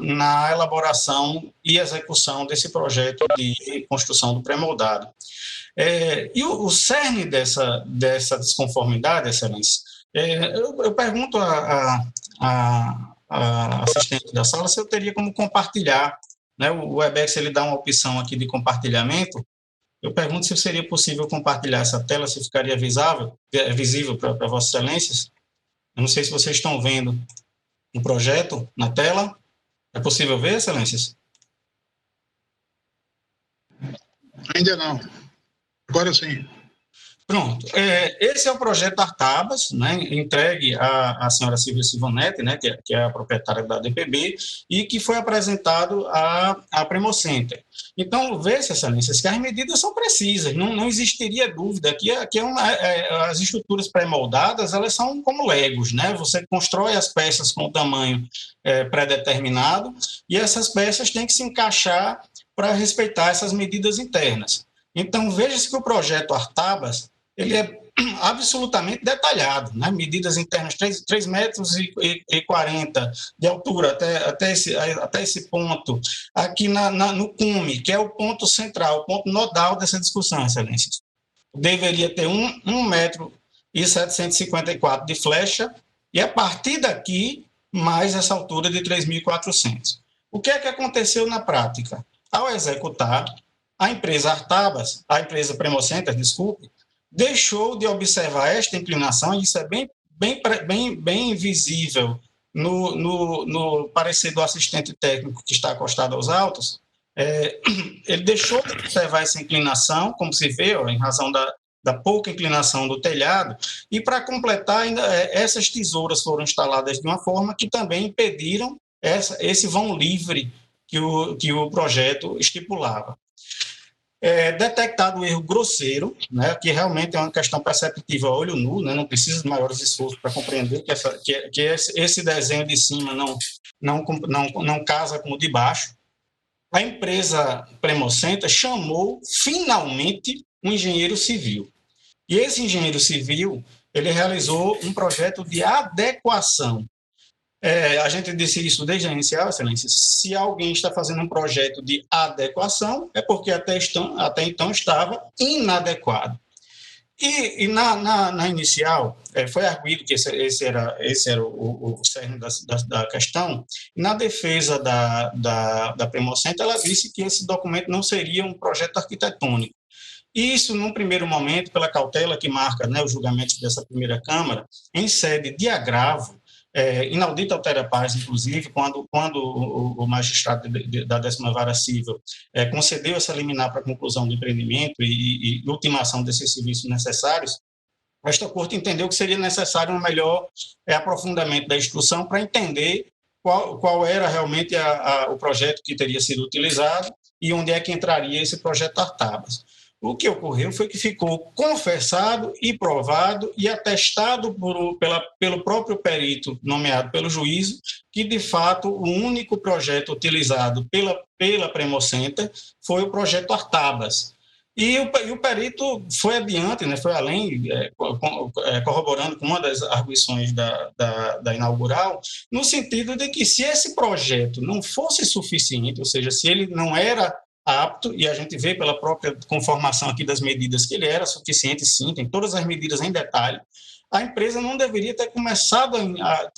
na elaboração e execução desse projeto de construção do pré-moldado. E o cerne dessa desconformidade, Excelência, eu pergunto a assistente da sala se eu teria como compartilhar, né? O Webex ele dá uma opção aqui de compartilhamento. Eu pergunto se seria possível compartilhar essa tela, se ficaria visível para Vossas Excelências. Eu não sei se vocês estão vendo o projeto na tela. É possível ver, Excelências? Ainda não. Agora sim. Pronto. Esse é o projeto Artabas, né, entregue à senhora Silvia Silvanetti, né, que é a proprietária da DPB, e que foi apresentado à Premocenter. Então, vê-se, excelências, que as medidas são precisas, não existiria dúvida que as estruturas pré-moldadas, elas são como legos, né? Você constrói as peças com o tamanho pré-determinado, e essas peças têm que se encaixar para respeitar essas medidas internas. Então, veja-se que o projeto Artabas, ele é absolutamente detalhado, né? Medidas internas 3,40 metros de altura até esse ponto, aqui no cume, que é o ponto central, o ponto nodal dessa discussão, excelências. Deveria ter 1,754 m de flecha, e a partir daqui, mais essa altura de 3.400. O que é que aconteceu na prática? Ao executar, a empresa Artabas, a empresa Premocenter, desculpe, deixou de observar esta inclinação, e isso é bem visível no parecer do assistente técnico que está acostado aos autos. Ele deixou de observar essa inclinação, como se vê, em razão da pouca inclinação do telhado, e para completar, ainda essas tesouras foram instaladas de uma forma que também impediram esse vão livre que o projeto estipulava. Detectado o erro grosseiro, né, que realmente é uma questão perceptível a olho nu, né, não precisa de maiores esforços para compreender que esse desenho de cima não casa com o de baixo. A empresa Premocenter chamou finalmente um engenheiro civil. E esse engenheiro civil, ele realizou um projeto de adequação. A gente disse isso desde a inicial, excelência. Se alguém está fazendo um projeto de adequação, é porque até então estava inadequado. E na inicial, foi arguido que esse era o cerne da questão. Na defesa da Premocenter, ela disse que esse documento não seria um projeto arquitetônico. Isso, num primeiro momento, pela cautela que marca, né, os julgamentos dessa primeira Câmara, em sede de agravo, inaudita altera paz, inclusive, quando o magistrado da 10ª Vara Civil concedeu essa liminar para a conclusão do empreendimento e ultimação desses serviços necessários, esta Corte entendeu que seria necessário um melhor aprofundamento da instrução para entender qual era realmente o projeto que teria sido utilizado e onde é que entraria esse projeto Artabas. O que ocorreu foi que ficou confessado e provado e atestado pelo próprio perito nomeado pelo juízo que, de fato, o único projeto utilizado pela Premocenter foi o projeto Artabas. E o perito foi adiante, né, foi além, corroborando com uma das arguições da inaugural, no sentido de que se esse projeto não fosse suficiente, ou seja, se ele não era apto, e a gente vê pela própria conformação aqui das medidas que ele era suficiente, sim, tem todas as medidas em detalhe, a empresa não deveria ter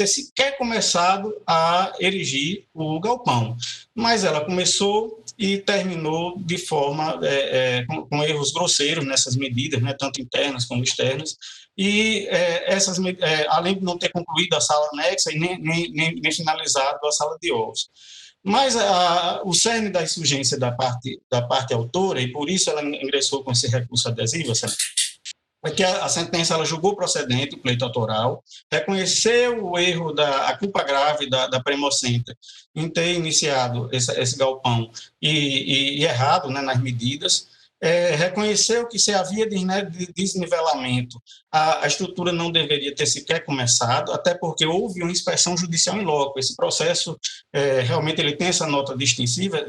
sequer começado a erigir o galpão. Mas ela começou e terminou de forma com erros grosseiros nessas medidas, né, tanto internas como externas, e além de não ter concluído a sala anexa e nem finalizado a sala de ovos. Mas o cerne da insurgência da parte autora, e por isso ela ingressou com esse recurso adesivo, é que a sentença ela julgou procedente o pleito autoral, reconheceu o erro, a culpa grave da Premocenter em ter iniciado esse galpão e errado, né, nas medidas, reconheceu que se havia desnivelamento, a estrutura não deveria ter sequer começado, até porque houve uma inspeção judicial em loco. Esse processo, realmente, ele tem essa nota distintiva,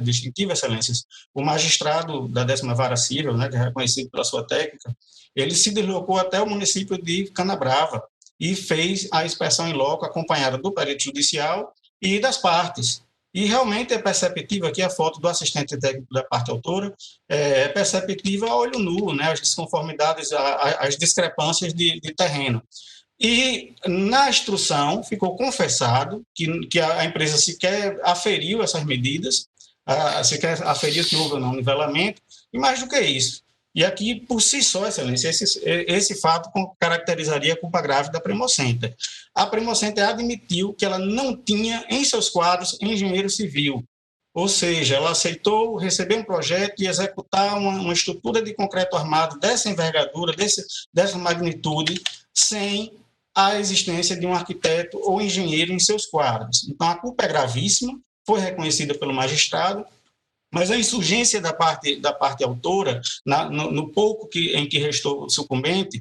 excelências. O magistrado da 10ª Vara Civil, né, que é reconhecido pela sua técnica, ele se deslocou até o município de Canabrava e fez a inspeção em loco, acompanhada do perito judicial e das partes. E realmente é perceptível aqui a foto do assistente técnico da parte autora, é perceptível a olho nu, né, as desconformidades, as discrepâncias de terreno. E na instrução ficou confessado que a empresa sequer aferiu essas medidas, sequer aferiu que houve ou não nivelamento, e mais do que isso. E aqui, por si só, excelência, esse fato caracterizaria a culpa grave da Premocenter. A Premocenter admitiu que ela não tinha em seus quadros engenheiro civil, Ou seja, ela aceitou receber um projeto e executar uma estrutura de concreto armado dessa envergadura, dessa magnitude, sem a existência de um arquiteto ou engenheiro em seus quadros. Então, a culpa é gravíssima, foi reconhecida pelo magistrado, mas a insurgência da parte autora, no pouco em que restou sucumbente,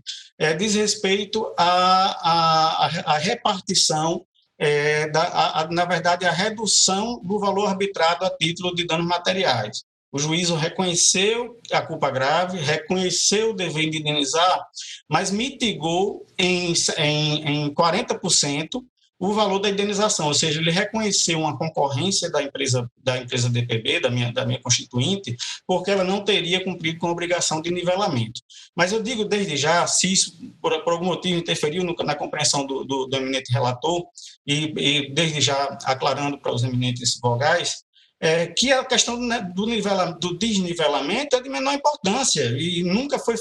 diz respeito à repartição, na verdade, a redução do valor arbitrado a título de danos materiais. O juízo reconheceu a culpa grave, reconheceu o dever de indenizar, mas mitigou em 40% o valor da indenização, ou seja, ele reconheceu uma concorrência da empresa DPB, da minha constituinte, porque ela não teria cumprido com a obrigação de nivelamento. Mas eu digo desde já, se isso por algum motivo interferiu na compreensão do eminente relator, e desde já aclarando para os eminentes vogais, que a questão do desnivelamento é de menor importância e nunca foi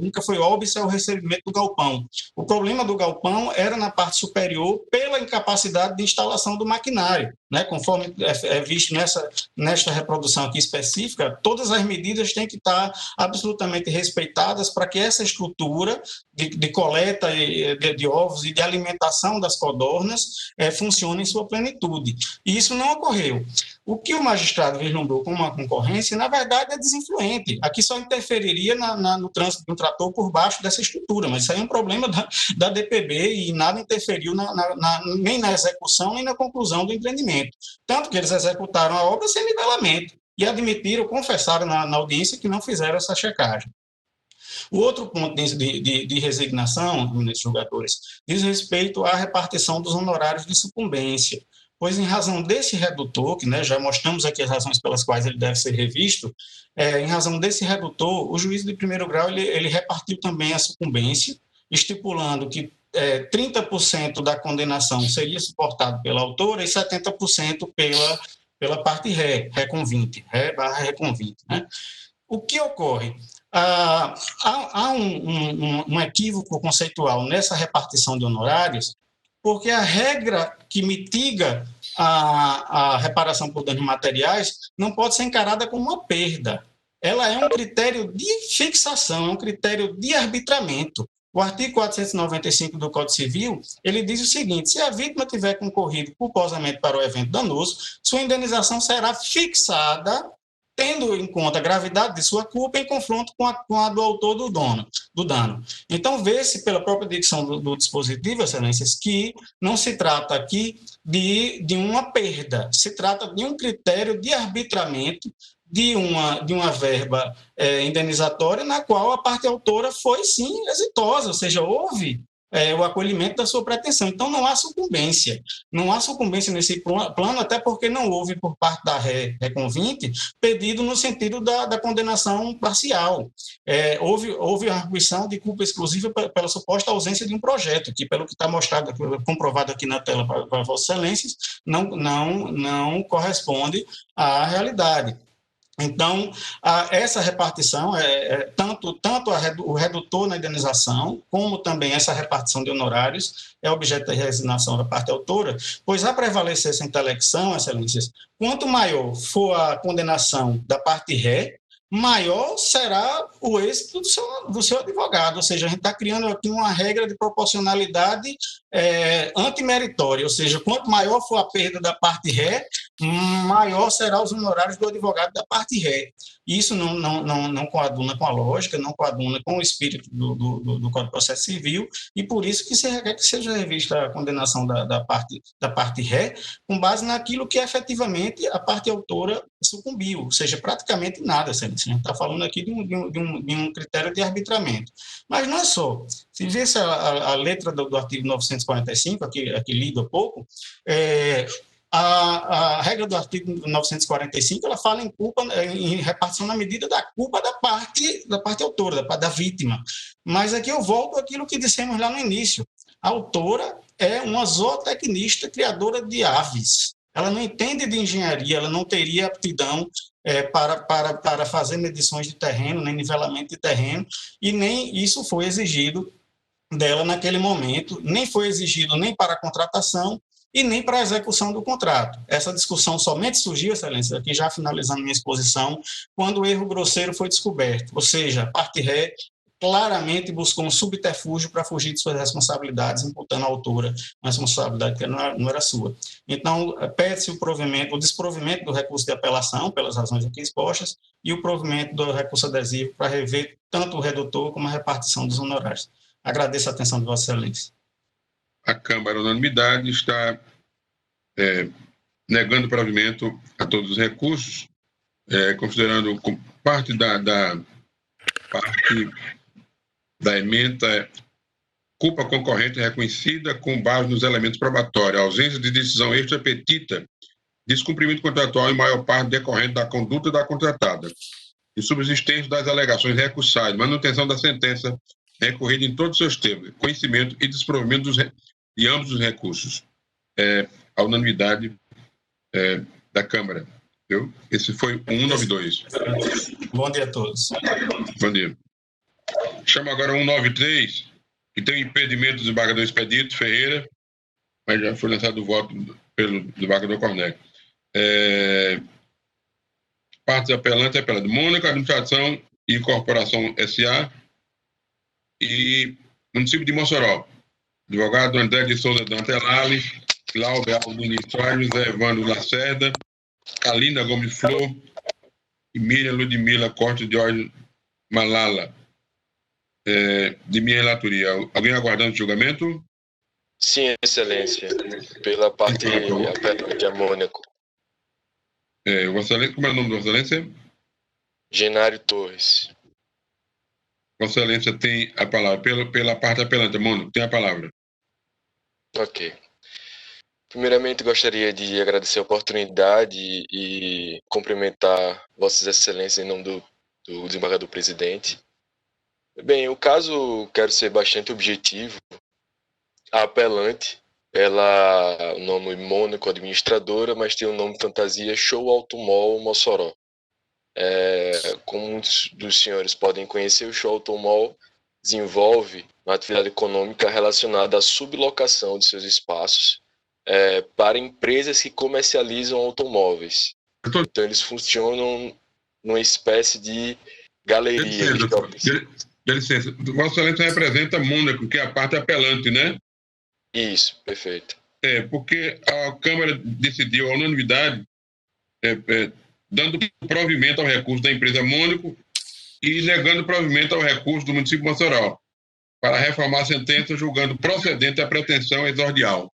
nunca foi óbice ao recebimento do galpão. O problema do galpão era na parte superior pela incapacidade de instalação do maquinário, né? Conforme é visto nesta reprodução aqui específica, todas as medidas têm que estar absolutamente respeitadas para que essa estrutura de coleta de ovos e de alimentação das codornas funcione em sua plenitude. E isso não ocorreu. O que o magistrado vislumbrou como uma concorrência, na verdade, é desinfluente. Aqui só interferiria no trânsito de um trator por baixo dessa estrutura, mas isso aí é um problema da DPB e nada interferiu nem na execução, nem na conclusão do empreendimento. Tanto que eles executaram a obra sem nivelamento e admitiram, confessaram na audiência que não fizeram essa checagem. O outro ponto de resignação, eminentes julgadores, diz respeito à repartição dos honorários de sucumbência. Pois, em razão desse redutor, que já mostramos aqui as razões pelas quais ele deve ser revisto, em razão desse redutor, o juiz de primeiro grau ele repartiu também a sucumbência, estipulando que 30% da condenação seria suportado pela autora e 70% pela parte ré convinte, ré/reconvinte. Né? O que ocorre? Há um equívoco conceitual nessa repartição de honorários, porque a regra que mitiga a reparação por danos materiais não pode ser encarada como uma perda. Ela é um critério de fixação, é um critério de arbitramento. O artigo 495 do Código Civil, ele diz o seguinte: se a vítima tiver concorrido culposamente para o evento danoso, sua indenização será fixada tendo em conta a gravidade de sua culpa em confronto com a do autor do dano. Então, vê-se pela própria dicção do dispositivo, excelências, que não se trata aqui de uma perda, se trata de um critério de arbitramento de uma verba indenizatória na qual a parte autora foi, sim, exitosa, ou seja, houve o acolhimento da sua pretensão. Então, não há sucumbência. Não há sucumbência nesse plano, até porque não houve, por parte da reconvinte, pedido no sentido da condenação parcial. Houve a arguição de culpa exclusiva pela suposta ausência de um projeto, que, pelo que está mostrado, comprovado aqui na tela para Vossas Excelências, não corresponde à realidade. Então, essa repartição, tanto o redutor na indenização, como também essa repartição de honorários, é objeto da resignação da parte autora, pois, a prevalecer essa intelecção, excelências, quanto maior for a condenação da parte ré, maior será o êxito do seu advogado. Ou seja, a gente está criando aqui uma regra de proporcionalidade antimeritória, ou seja, quanto maior for a perda da parte ré, maior serão os honorários do advogado da parte ré. Isso não coaduna com a lógica, não coaduna com o espírito do Código de Processo Civil, e por isso que se requer que seja revista a condenação da parte ré, com base naquilo que efetivamente a parte autora sucumbiu, ou seja, praticamente nada. A gente está falando aqui de um critério de arbitramento. Mas não é só. Se vê-se a letra do artigo 945, aqui lido há pouco, a regra do artigo 945, ela fala em repartição na medida da culpa da parte autora, da vítima. Mas aqui eu volto àquilo que dissemos lá no início. A autora é uma zootecnista criadora de aves. Ela não entende de engenharia, ela não teria aptidão para fazer medições de terreno, nem nivelamento de terreno, e nem isso foi exigido dela naquele momento, nem foi exigido nem para a contratação, e nem para a execução do contrato. Essa discussão somente surgiu, Excelência, aqui já finalizando minha exposição, quando o erro grosseiro foi descoberto, ou seja, a parte ré claramente buscou um subterfúgio para fugir de suas responsabilidades, imputando à autora uma responsabilidade que não era sua. Então, pede-se o desprovimento do recurso de apelação, pelas razões aqui expostas, e o provimento do recurso adesivo para rever tanto o redutor como a repartição dos honorários. Agradeço a atenção de Vossa Excelência. A Câmara, unanimidade, está negando provimento a todos os recursos, considerando parte da ementa culpa concorrente reconhecida com base nos elementos probatórios, ausência de decisão extra-petita, descumprimento contratual em maior parte decorrente da conduta da contratada, e subsistência das alegações recursáveis, manutenção da sentença recorrida em todos os seus termos, conhecimento e desprovimento de ambos os recursos. A unanimidade da Câmara. Viu? Esse foi o 192. Bom dia a todos. Bom dia. Chamo agora o 193, que tem o impedimento do desembargador Expedito Ferreira, mas já foi lançado o voto pelo desembargador Cornélio. Partes apelantes, apelando Mônaco, Administração e Corporação S.A. e Município de Mossoró. Advogado André de Souza Dantelali, Cláudio Aldini Soares, José Evandro Lacerda, Kalina Gomes Flor e Miriam Ludmila Costa de Jorge Malala. De minha relatoria. Alguém aguardando o julgamento? Sim, Excelência. Pela parte apelante a Mônaco. Vossa Excelência, como é o nome de Vossa Excelência? Genário Torres. Vossa Excelência tem a palavra. Pela parte apelante, Mônaco, tem a palavra. Ok. Primeiramente, gostaria de agradecer a oportunidade e cumprimentar Vossas Excelências em nome do desembargador presidente. Bem, o caso, quero ser bastante objetivo. A apelante, o nome Mônaco administradora, mas tem o nome fantasia Show Automall Mossoró. Como muitos dos senhores podem conhecer, o Show Automall desenvolve uma atividade econômica relacionada à sublocação de seus espaços para empresas que comercializam automóveis. Então, eles funcionam numa espécie de galeria. Dá licença, Vossa Excelência representa Mônaco, que é a parte apelante, né? Isso, perfeito. Porque a Câmara decidiu, à unanimidade, dando provimento ao recurso da empresa Mônaco e negando provimento ao recurso do município de Mossoró, para reformar a sentença, julgando procedente a pretensão exordial.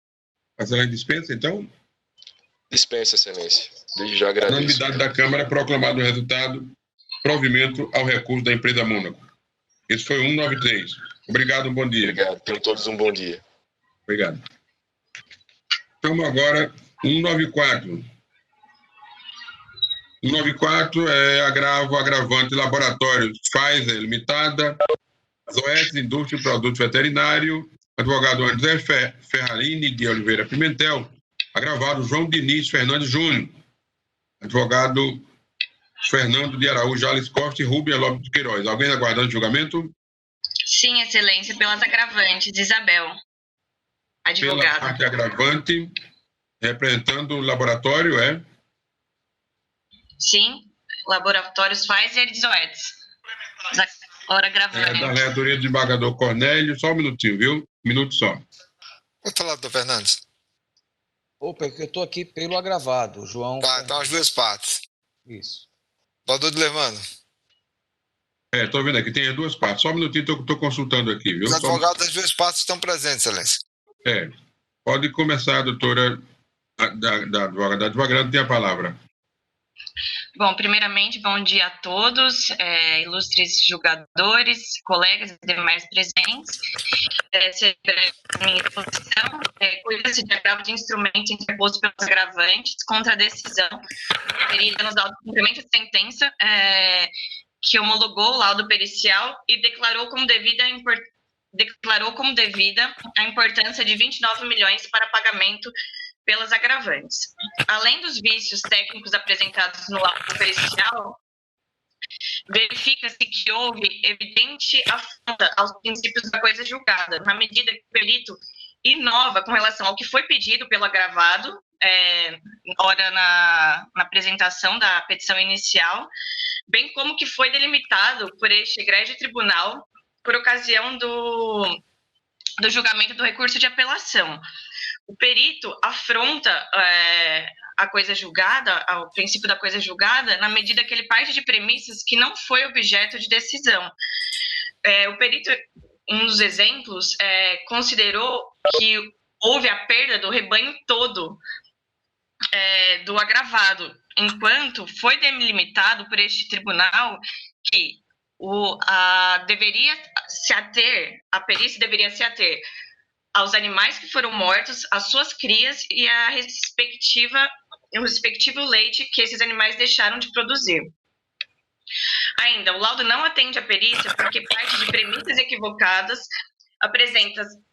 A Excelência dispensa, então? Dispensa, Excelência. Desde já agradeço. A unanimidade da Câmara, proclamado o resultado, provimento ao recurso da empresa Mônaco. Esse foi o 193. Obrigado, um bom dia. Obrigado, tenham todos um bom dia. Obrigado. Então, agora, 194. 194 é agravante Laboratórios Pfizer Limitada, Zoetis Indústria e Produto Veterinário, advogado André Ferrarini de Oliveira Pimentel, agravado João Diniz Fernandes Júnior, advogado Fernando de Araújo Jales Costa e Rubem Lopes de Queiroz. Alguém aguardando julgamento? Sim, Excelência, pelas agravantes. Isabel, advogada. Pela parte agravante, representando o laboratório, Sim, Laboratórios Pfizer e Zoetis. Hora agravante. Da relatoria do desembargador Cornélio, só um minutinho, viu? Um minuto só. Pode falar, doutor Fernandes. Opa, eu estou aqui pelo agravado, João. Tá, então as duas partes. Isso. Doutor de Levando. Estou vendo aqui, tem as duas partes. Só um minutinho, estou consultando aqui, viu? Os advogados das duas partes estão presentes, Excelência. Pode começar, doutora, da advogada tem a palavra. Bom, primeiramente, bom dia a todos, ilustres julgadores, colegas e demais presentes. Minha exposição, cuida-se de agravo de instrumento interposto pelos agravantes contra a decisão referida nos autos de cumprimento de sentença, que homologou o laudo pericial e declarou como devida a importância de 29 milhões para pagamento pelas agravantes. Além dos vícios técnicos apresentados no laudo pericial, verifica-se que houve evidente afronta aos princípios da coisa julgada, na medida que o perito inova com relação ao que foi pedido pelo agravado, ora na apresentação da petição inicial, bem como que foi delimitado por este egrégio tribunal por ocasião do julgamento do recurso de apelação. O perito afronta a coisa julgada, o princípio da coisa julgada, na medida que ele parte de premissas que não foi objeto de decisão. O perito, um dos exemplos, considerou que houve a perda do rebanho todo do agravado, enquanto foi delimitado por este tribunal que a perícia deveria se ater aos animais que foram mortos, às suas crias e o respectivo leite que esses animais deixaram de produzir. Ainda, o laudo não atende à perícia porque parte de premissas equivocadas,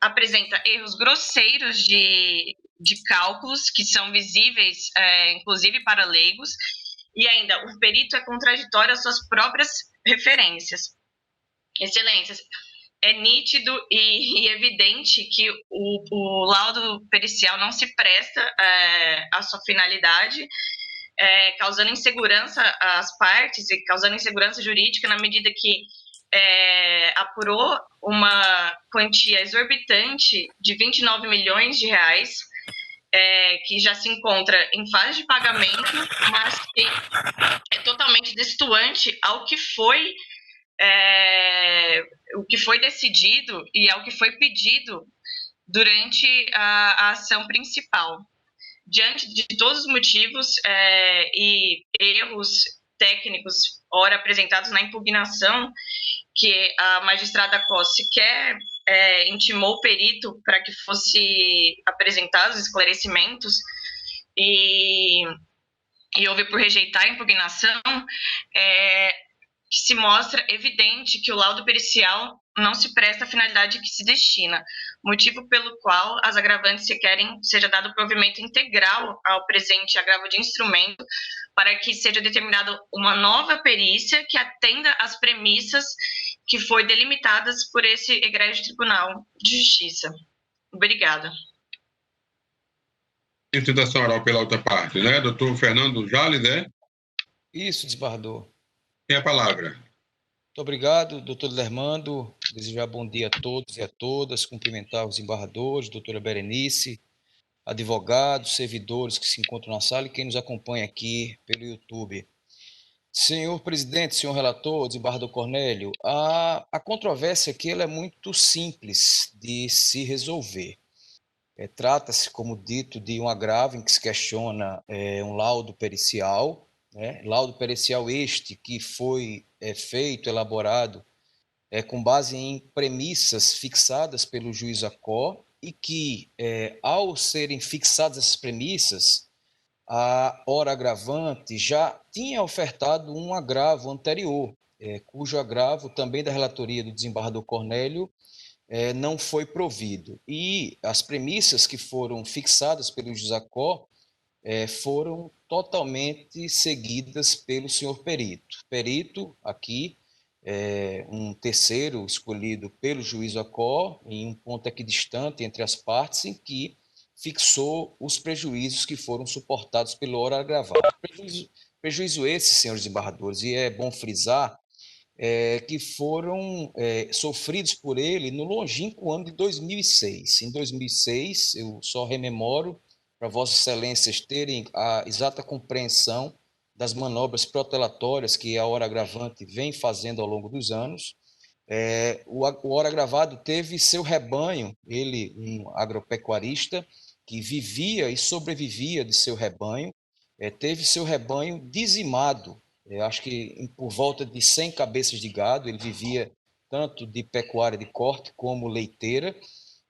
apresenta erros grosseiros de cálculos que são visíveis, inclusive para leigos, e ainda o perito é contraditório às suas próprias referências. Excelências, é nítido e evidente que o laudo pericial não se presta à sua finalidade, causando insegurança às partes e causando insegurança jurídica na medida que apurou uma quantia exorbitante de 29 milhões de reais, que já se encontra em fase de pagamento, mas que é totalmente destoante ao que foi decidido e ao que foi pedido durante a ação principal. Diante de todos os motivos e erros técnicos, ora apresentados na impugnação, que a magistrada Costa sequer intimou o perito para que fosse apresentados esclarecimentos e houve por rejeitar a impugnação, se mostra evidente que o laudo pericial não se presta à finalidade que se destina, motivo pelo qual as agravantes requerem seja dado provimento integral ao presente agravo de instrumento para que seja determinada uma nova perícia que atenda às premissas que foi delimitadas por esse egrégio Tribunal de Justiça. Obrigada. Sustentação oral pela outra parte, né? Doutor Fernando Jales, né? Isso, desembargador. Tem a palavra. Muito obrigado, doutor Lermando. Desejar bom dia a todos e a todas, cumprimentar os embargadores, doutora Berenice, advogados, servidores que se encontram na sala e quem nos acompanha aqui pelo YouTube. Senhor presidente, senhor relator, desembargador Cornélio, a controvérsia aqui ela é muito simples de se resolver. Trata-se, como dito, de um agravo em que se questiona um laudo pericial, laudo pericial este que foi feito, elaborado, com base em premissas fixadas pelo juiz Acó e que, ao serem fixadas essas premissas, a ora agravante já tinha ofertado um agravo anterior, cujo agravo também da relatoria do desembargador Cornélio não foi provido. E as premissas que foram fixadas pelo juiz Acó foram totalmente seguidas pelo senhor perito. Perito, aqui, um terceiro escolhido pelo juiz Acó, em um ponto equidistante entre as partes, em que fixou os prejuízos que foram suportados pelo ora agravado. Prejuízo esse, senhores desembargadores, e é bom frisar, que foram sofridos por ele no longínquo ano de 2006. Em 2006, eu só rememoro para vossas excelências terem a exata compreensão das manobras protelatórias que a ora agravante vem fazendo ao longo dos anos. O ora agravado teve seu rebanho, ele, um agropecuarista, que vivia e sobrevivia de seu rebanho, teve seu rebanho dizimado, acho que por volta de 100 cabeças de gado, ele vivia tanto de pecuária de corte como leiteira,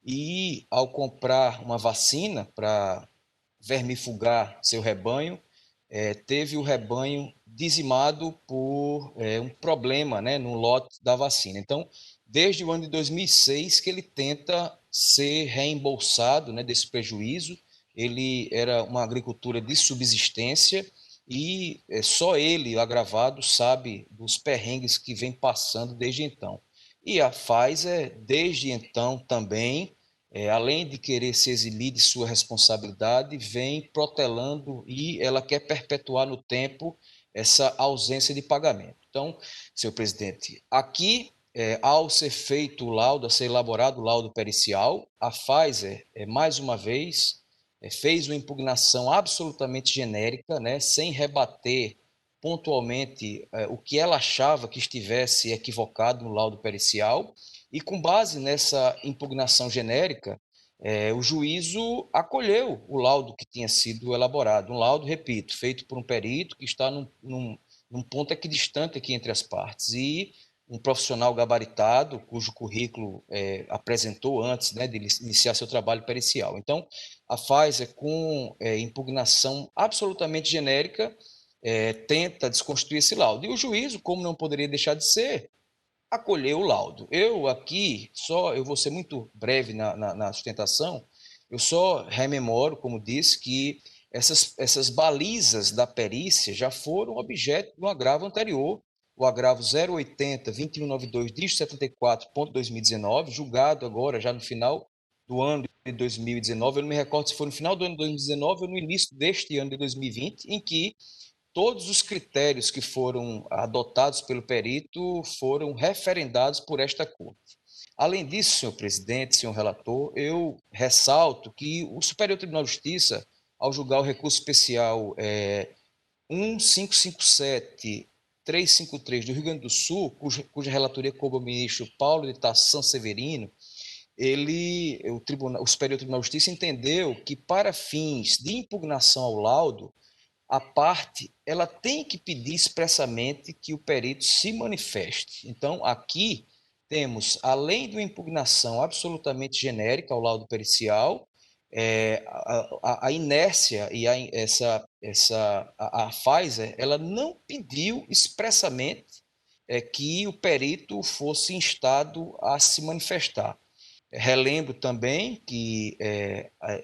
e ao comprar uma vacina para vermifugar seu rebanho, teve o rebanho dizimado por um problema, no lote da vacina. Então, desde o ano de 2006 que ele tenta ser reembolsado, desse prejuízo. Ele era uma agricultura de subsistência e só ele, o agravado, sabe dos perrengues que vem passando desde então. E a Pfizer, desde então, também além de querer se eximir de sua responsabilidade, vem protelando e ela quer perpetuar no tempo essa ausência de pagamento. Então, senhor presidente, aqui, ao ser feito o laudo, a ser elaborado o laudo pericial, a Pfizer, mais uma vez, fez uma impugnação absolutamente genérica, né, sem rebater pontualmente o que ela achava que estivesse equivocado no laudo pericial, e com base nessa impugnação genérica, o juízo acolheu o laudo que tinha sido elaborado, um laudo, repito, feito por um perito que está num ponto equidistante aqui entre as partes, e um profissional gabaritado, cujo currículo apresentou antes, né, de iniciar seu trabalho pericial. Então, a Pfizer, com impugnação absolutamente genérica, tenta desconstruir esse laudo. E o juízo, como não poderia deixar de ser, acolheu o laudo. Eu aqui, eu vou ser muito breve na sustentação, eu só rememoro, como disse, que essas balizas da perícia já foram objeto de um agravo anterior, o agravo 080-2192-74.2019, julgado agora já no final do ano de 2019, eu não me recordo se foi no final do ano de 2019 ou no início deste ano de 2020, em que todos os critérios que foram adotados pelo perito foram referendados por esta Corte. Além disso, senhor presidente, senhor relator, eu ressalto que o Superior Tribunal de Justiça, ao julgar o recurso especial 1557353 do Rio Grande do Sul, cuja relatoria coube ao ministro Paulo de Tarso Sanseverino, o Superior Tribunal de Justiça entendeu que, para fins de impugnação ao laudo, a parte ela tem que pedir expressamente que o perito se manifeste. Então, aqui temos, além de uma impugnação absolutamente genérica ao laudo pericial, a inércia e a Pfizer, ela não pediu expressamente que o perito fosse instado a se manifestar. Relembro também que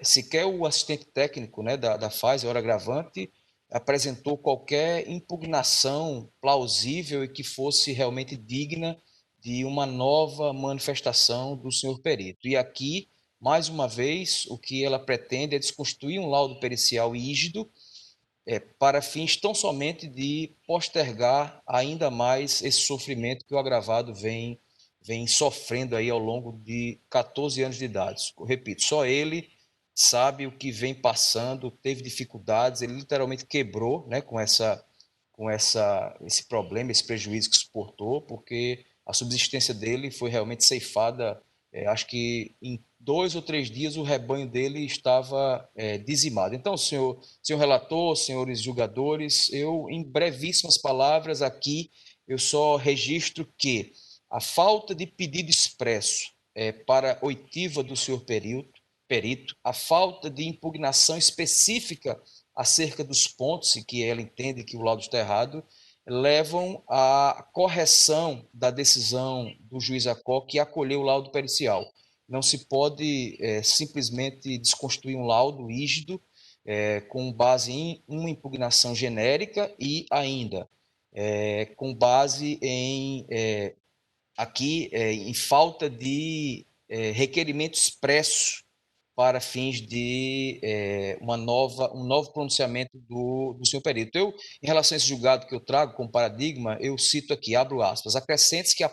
sequer o assistente técnico, né, da Pfizer, hora agravante, apresentou qualquer impugnação plausível e que fosse realmente digna de uma nova manifestação do senhor perito. E aqui, mais uma vez, o que ela pretende é desconstruir um laudo pericial rígido para fins tão somente de postergar ainda mais esse sofrimento que o agravado vem sofrendo aí ao longo de 14 anos de idade. Eu repito, só ele sabe o que vem passando, teve dificuldades, ele literalmente quebrou, né, com esse problema, esse prejuízo que suportou, porque a subsistência dele foi realmente ceifada. Acho que em 2 ou 3 dias o rebanho dele estava dizimado. Então, senhor relator, senhores julgadores, eu, em brevíssimas palavras aqui, eu só registro que a falta de pedido expresso para oitiva do senhor perito, a falta de impugnação específica acerca dos pontos em que ela entende que o laudo está errado, levam à correção da decisão do juiz Acó, que acolheu o laudo pericial. Não se pode simplesmente desconstruir um laudo rígido com base em uma impugnação genérica e ainda com base em falta de requerimento expresso para fins de um novo pronunciamento do senhor perito. Eu, em relação a esse julgado que eu trago como paradigma, eu cito aqui, abro aspas, acrescente que a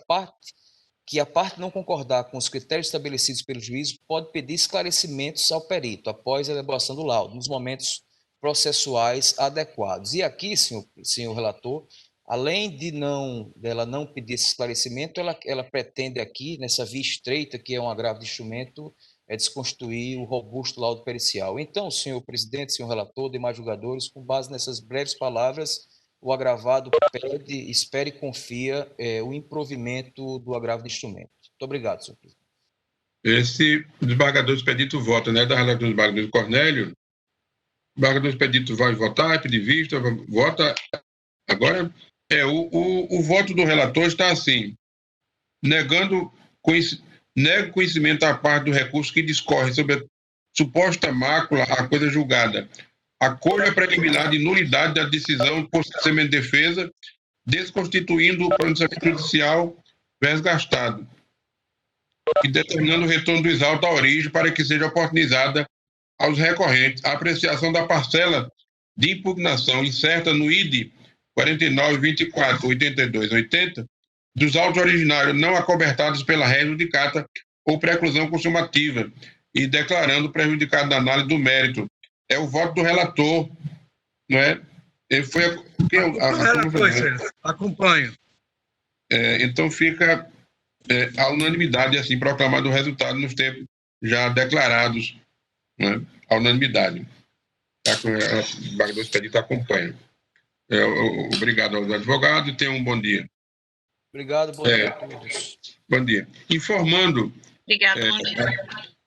parte não concordar com os critérios estabelecidos pelo juízo pode pedir esclarecimentos ao perito após a elaboração do laudo, nos momentos processuais adequados. E aqui, senhor relator, além dela não pedir esse esclarecimento, ela pretende aqui, nessa via estreita, que é um agravo de instrumento, desconstruir o robusto laudo pericial. Então, senhor presidente, senhor relator, demais julgadores, com base nessas breves palavras, o agravado pede, espera e confia o improvimento do agravo de instrumento. Muito obrigado, senhor presidente. Esse desembargador expedito vota, né, da relatora do desembargador Cornélio. O desembargador expedito vai votar, pedir vista, vota. Agora, o voto do relator está assim, nega conhecimento à parte do recurso que discorre sobre a suposta mácula à coisa julgada, acolhe a preliminar de nulidade da decisão por procedimento de defesa, desconstituindo o pronunciamento judicial desgastado. e determinando o retorno do exalto à origem para que seja oportunizada aos recorrentes a apreciação da parcela de impugnação incerta no ID 49.24.82.80 dos autos originários não acobertados pela res judicata ou preclusão consumativa e declarando prejudicado da análise do mérito. É o voto do relator, não é? Ele foi acompanho. Então fica a unanimidade assim proclamado o resultado nos tempos já declarados, né? A unanimidade. O embargador expedito acompanha. Obrigado aos advogados e tenham um bom dia. Obrigado, bom dia a todos. Bom dia. Informando. Obrigado,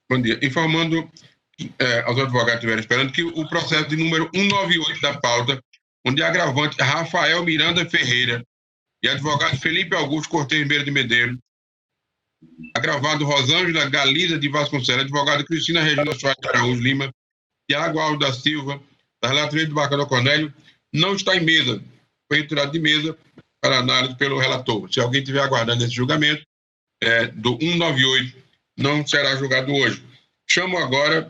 bom dia. Informando aos advogados que estiverem esperando que o processo de número 198 da pauta, onde a agravante Rafael Miranda Ferreira e advogado Felipe Augusto Cortes Ribeiro de Medeiros, agravado Rosângela Galiza de Vasconcelos, advogado Cristina Regina Soares de Araújo Lima, Tiago Alves da Silva, da relatoria do embargador Cornélio, não está em mesa. Foi retirado de mesa para análise pelo relator. Se alguém estiver aguardando esse julgamento, do 198, não será julgado hoje. Chamo agora...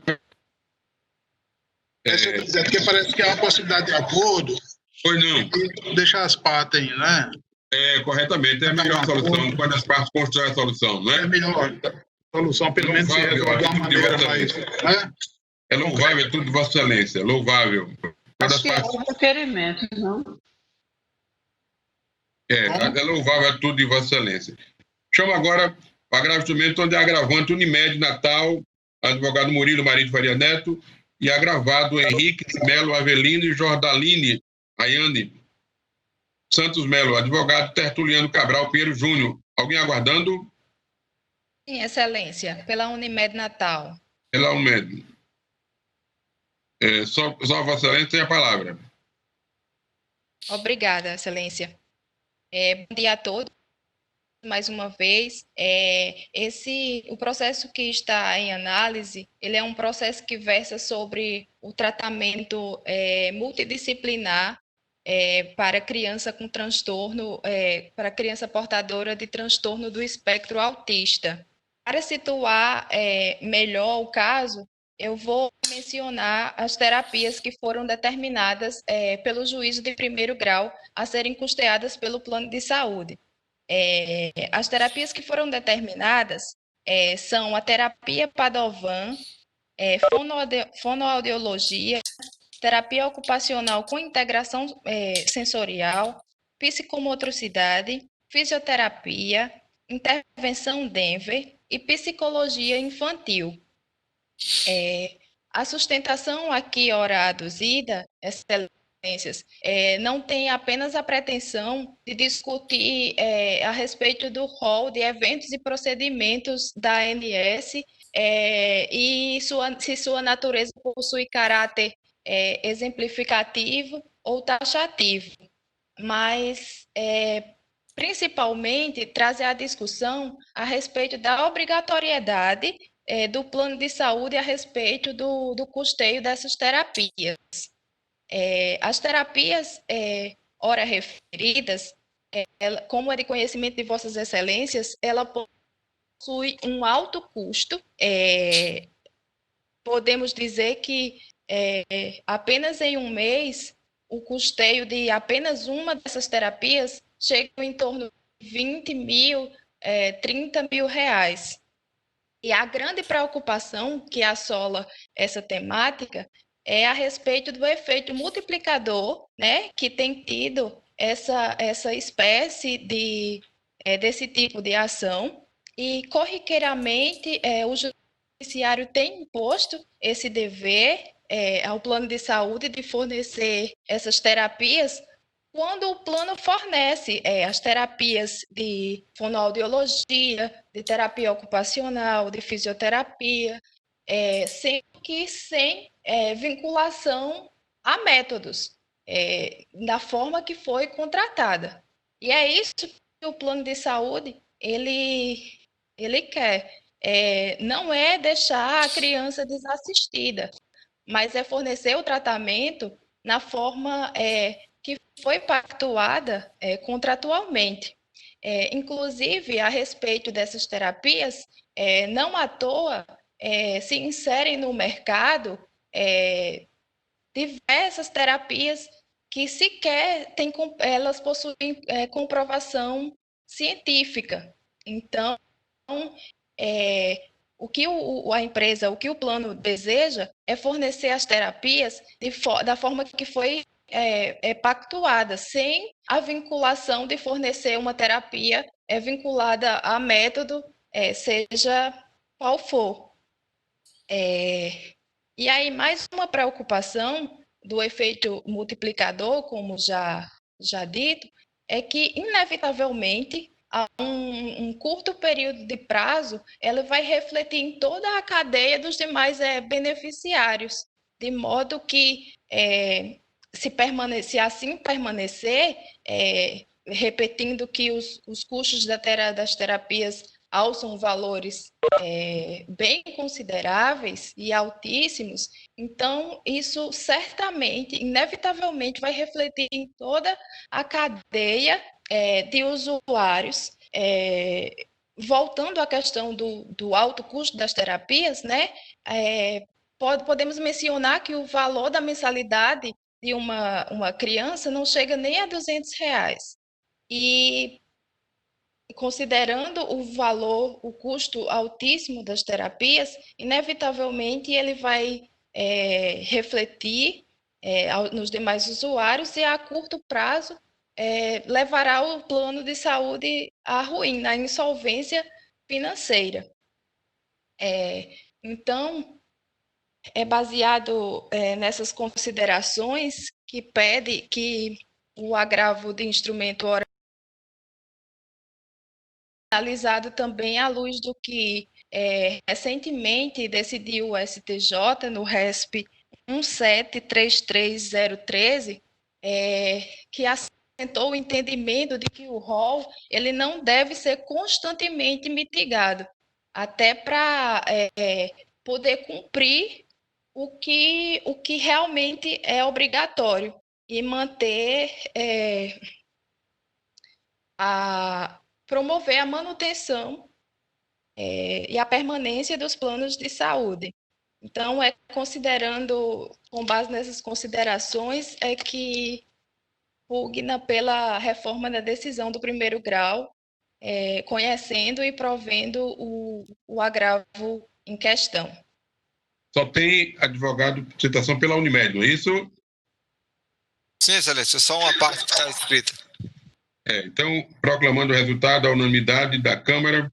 Porque parece que há uma possibilidade de acordo. Pois não. Deixar as partes aí, né? Corretamente. É a melhor solução quando as partes constroem a solução, não é? É a melhor solução, pelo menos se resolver de uma maneira mais... Né? É louvável tudo de Vossa Excelência. Louvável. Acho que é um requerimento, não? É louvável tudo de Vossa Excelência. Chamo agora o agravamento onde é agravante Unimed Natal, advogado Murilo Marinho Faria Neto, e agravado Henrique Melo Avelino e Jordaline Ayane Santos Melo, advogado Tertuliano Cabral Pinheiro Júnior. Alguém aguardando? Sim, Excelência, pela Unimed Natal. Pela Unimed. Só Vossa Excelência tem a palavra. Obrigada, Excelência. Bom dia a todos. Mais uma vez, o processo que está em análise, ele é um processo que versa sobre o tratamento multidisciplinar para criança com transtorno, para criança portadora de transtorno do espectro autista. Para situar melhor o caso, eu vou mencionar as terapias que foram determinadas pelo juízo de primeiro grau a serem custeadas pelo plano de saúde. As terapias que foram determinadas são a terapia Padovan, fonoaudiologia, terapia ocupacional com integração sensorial, psicomotricidade, fisioterapia, intervenção Denver e psicologia infantil. A sustentação aqui ora aduzida, excelências, não tem apenas a pretensão de discutir a respeito do rol de eventos e procedimentos da ANS e se sua natureza possui caráter exemplificativo ou taxativo, mas principalmente trazer a discussão a respeito da obrigatoriedade do plano de saúde a respeito do custeio dessas terapias. As terapias ora referidas, como é de conhecimento de Vossas Excelências, ela possui um alto custo. Podemos dizer que apenas em um mês, o custeio de apenas uma dessas terapias chega em torno de 20 mil, 30 mil reais. E a grande preocupação que assola essa temática é a respeito do efeito multiplicador, né, que tem tido essa espécie desse tipo de ação. E, corriqueiramente, o Judiciário tem imposto esse dever ao plano de saúde de fornecer essas terapias quando o plano fornece as terapias de fonoaudiologia, de terapia ocupacional, de fisioterapia, sem vinculação a métodos, da forma que foi contratada. E é isso que o plano de saúde ele quer. Não é deixar a criança desassistida, mas é fornecer o tratamento na forma que foi pactuada contratualmente. Inclusive, a respeito dessas terapias, não à toa se inserem no mercado diversas terapias que sequer elas possuem comprovação científica. Então, o que a empresa, o que o plano deseja é fornecer as terapias da forma que foi pactuada, sem a vinculação de fornecer uma terapia vinculada a método, seja qual for. E aí, mais uma preocupação do efeito multiplicador, como já dito, é que, inevitavelmente, a um curto período de prazo, ela vai refletir em toda a cadeia dos demais beneficiários, de modo que, se assim permanecer, repetindo que os custos das terapias alçam valores bem consideráveis e altíssimos, então isso certamente, inevitavelmente, vai refletir em toda a cadeia de usuários. Voltando à questão do alto custo das terapias, né, podemos mencionar que o valor da mensalidade de uma criança não chega nem a R$200. E considerando o custo altíssimo das terapias, inevitavelmente ele vai refletir nos demais usuários e, a curto prazo, levará o plano de saúde à ruína, à insolvência financeira. Então, é baseado nessas considerações que pede que o agravo de instrumento oral analisado também à luz do que recentemente decidiu o STJ no RESP 1733013, que assentou o entendimento de que o rol ele não deve ser constantemente mitigado, até para poder cumprir o que realmente é obrigatório e manter promover a manutenção e a permanência dos planos de saúde. Então, com base nessas considerações, que pugna pela reforma da decisão do primeiro grau, conhecendo e provendo o agravo em questão. Só tem advogado de citação pela Unimed, não é isso? Sim, Excelência, só uma parte que está escrita. Então, proclamando o resultado da unanimidade da Câmara,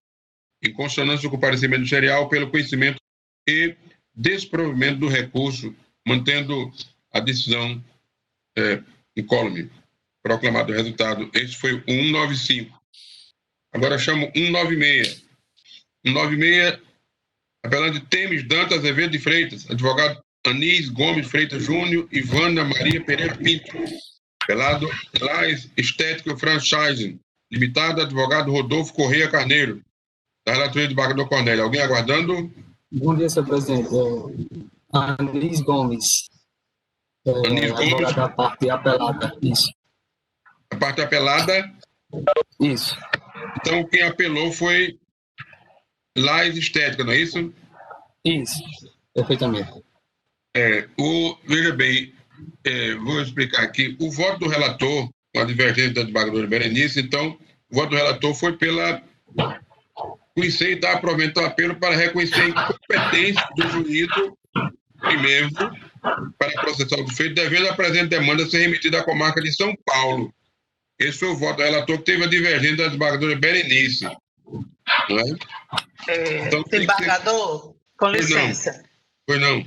em consonância com o parecer ministerial, pelo conhecimento e desprovimento do recurso, mantendo a decisão incólume. Proclamado o resultado. Esse foi o 195. Agora chamo 196. 196, apelando de Temes Dantas Azevedo de Freitas, advogado Anis Gomes Freitas Júnior, Ivana Maria Pereira Pinto. Apelado Lais Estética Franchising Limitada, advogado Rodolfo Correia Carneiro, da relatoria do desembargador Cornélio. Alguém aguardando? Bom dia, senhor presidente. Anis Gomes. Anis Gomes. Da parte apelada, isso. A parte apelada? Isso. Então, quem apelou foi Lais Estética, não é isso? Isso, perfeitamente. Veja bem, vou explicar aqui. O voto do relator, com a divergência da desembargadora Berenice, então, o voto do relator foi pela conhecer e dar provimento ao apelo para reconhecer a incompetência do juízo primeiro para processar o feito, devendo a presente demanda ser remetida à comarca de São Paulo. Esse foi o voto do relator que teve a divergência da desembargadora Berenice. Não é? Então, desembargador, com licença. Pois não.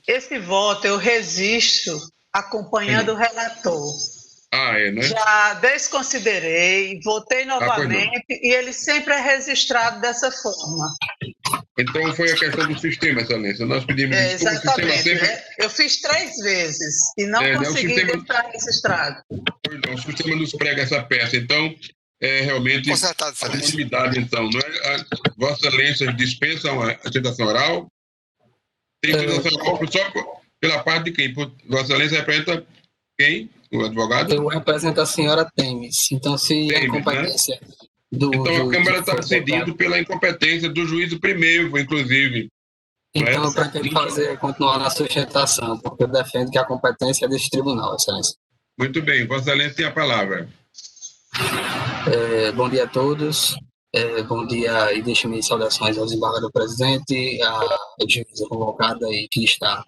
Esse voto eu registro acompanhando o relator. Né? Já desconsiderei, votei novamente e ele sempre é registrado dessa forma. Então foi a questão do sistema, Excelência. Nós pedimos desculpa. Exatamente. O sistema sempre... Eu fiz 3 vezes e não consegui deixar registrado. Pois não, o sistema nos prega essa peça. Então, realmente a unanimidade, então. Não é? Vossa Excelência dispensam a citação oral? Tem citação oral só pela parte de quem? Vossa Excelência representa Quem? O advogado? Eu represento a senhora Temes. Então, se a incompetência do Então, a juiz Câmara está for cedido votado, pela incompetência do juízo primeiro, inclusive. então eu pretendo continuar na sustentação, porque eu defendo que a competência é desse tribunal, Excelência. Muito bem. Vossa Excelência tem a palavra. Bom dia a todos. Bom dia e deixe-me saudações ao desembargador presidente, à juíza convocada e que está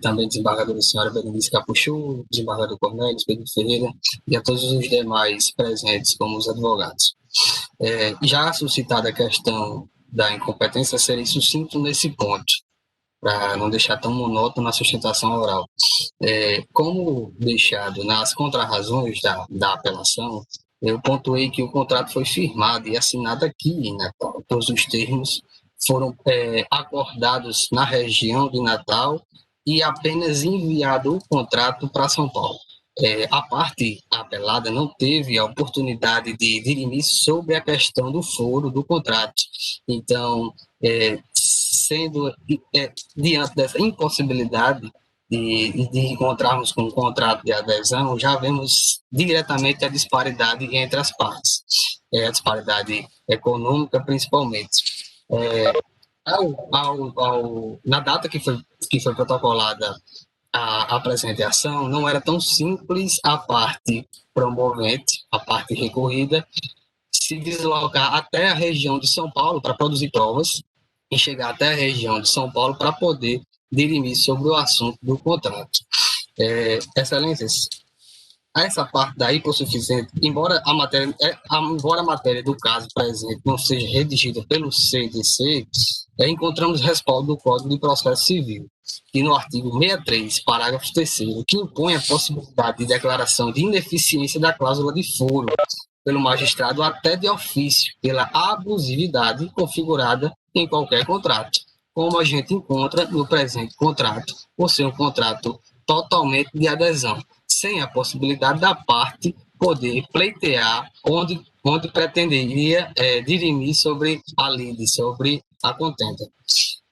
também desembargadora senhora Berenice Capuchu, desembargador Cornélio Pedro Ferreira e a todos os demais presentes como os advogados. Já suscitada a questão da incompetência, serei sucinto nesse ponto, para não deixar tão monótono a sustentação oral. Como deixado nas contrarrazões da apelação, eu pontuei que o contrato foi firmado e assinado aqui em Natal. Todos os termos foram acordados na região de Natal e apenas enviado o contrato para São Paulo. A parte apelada não teve a oportunidade de dirimir sobre a questão do foro do contrato. Então, sendo diante dessa impossibilidade de encontrarmos com um contrato de adesão, já vemos diretamente a disparidade entre as partes, a disparidade econômica principalmente. Na data que foi protocolada a apresentação, não era tão simples a parte promovente, a parte recorrida, se deslocar até a região de São Paulo para produzir provas e chegar até a região de São Paulo para poder dirimir sobre o assunto do contrato. Excelências, essa parte da hipossuficiente, embora a matéria do caso presente não seja redigida pelo CDC, encontramos respaldo do Código de Processo Civil, que no artigo 63, parágrafo 3º, que impõe a possibilidade de declaração de ineficiência da cláusula de foro pelo magistrado até de ofício, pela abusividade configurada em qualquer contrato, como a gente encontra no presente contrato, por ser um contrato totalmente de adesão, sem a possibilidade da parte poder pleitear onde pretenderia dirimir sobre a lide, sobre a contenda.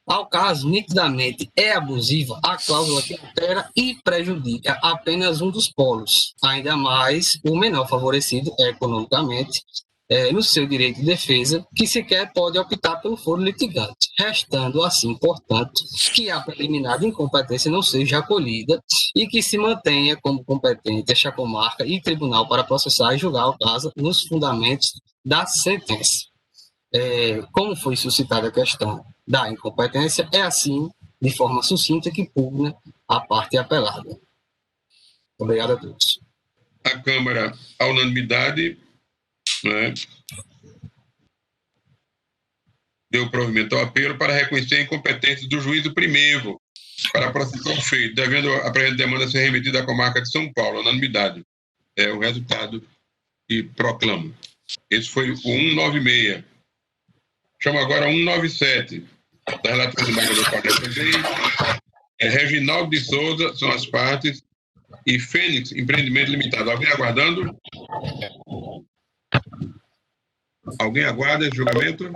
Ao caso, nitidamente é abusiva a cláusula que altera e prejudica apenas um dos polos, ainda mais o menor favorecido economicamente, no seu direito de defesa, que sequer pode optar pelo foro litigante, restando assim, portanto, que a preliminar de incompetência não seja acolhida e que se mantenha como competente esta comarca e tribunal para processar e julgar o caso nos fundamentos da sentença. Como foi suscitada a questão da incompetência, é assim, de forma sucinta, que pugna a parte apelada. Obrigado a todos. A Câmara, à unanimidade, deu provimento ao apelo para reconhecer a incompetência do juízo primeiro para processar o feito, devendo a presente demanda ser remetida à comarca de São Paulo, unanimidade. É o resultado que proclamo. Esse foi o 196. Chamo agora 197, da relatora do desembargador Cornélio. Reginaldo de Souza, são as partes, e Fênix Empreendimento Limitado. Alguém aguardando? Alguém aguarda esse julgamento?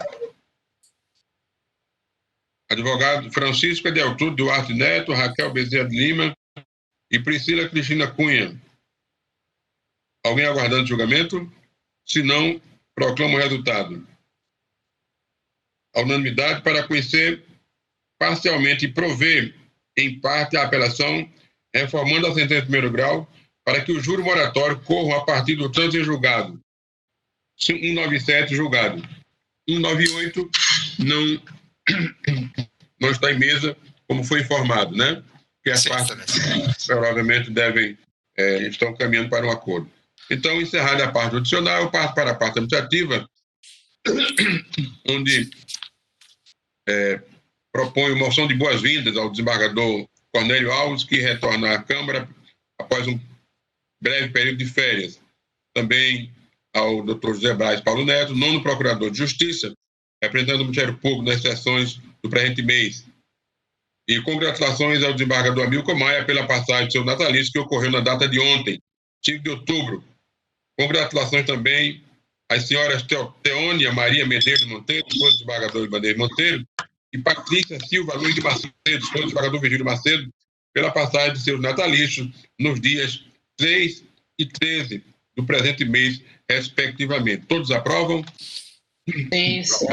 Advogado Francisco Edeltudo Duarte Neto, Raquel Bezerra de Lima e Priscila Cristina Cunha. Alguém aguardando o julgamento? Se não, proclamo o resultado. A unanimidade para conhecer parcialmente e prover em parte a apelação, reformando a sentença de primeiro grau para que o júri moratório corra a partir do trânsito em julgado. 197 julgado. 198 não está em mesa, como foi informado, né? Que as partes provavelmente estão caminhando para um acordo. Então, encerrada a parte judicial, eu parto para a parte administrativa, onde proponho moção de boas-vindas ao desembargador Cornélio Alves, que retorna à Câmara após um breve período de férias. Também ao Dr. José Braz Paulo Neto, nono procurador de Justiça, representando o Ministério Público nas sessões do presente mês. E congratulações ao desembargador Amilcar Maia pela passagem do seu natalício, que ocorreu na data de ontem, 5 de outubro. Congratulações também às senhoras Teônia Maria Medeiros Monteiro, esposa do desembargador Ibanez Monteiro, e Patrícia Silva Luiz de Macedo, esposa do desembargador Virgílio Macedo, pela passagem de seus natalícios nos dias 6 e 13 do presente mês, respectivamente. Todos aprovam? Isso.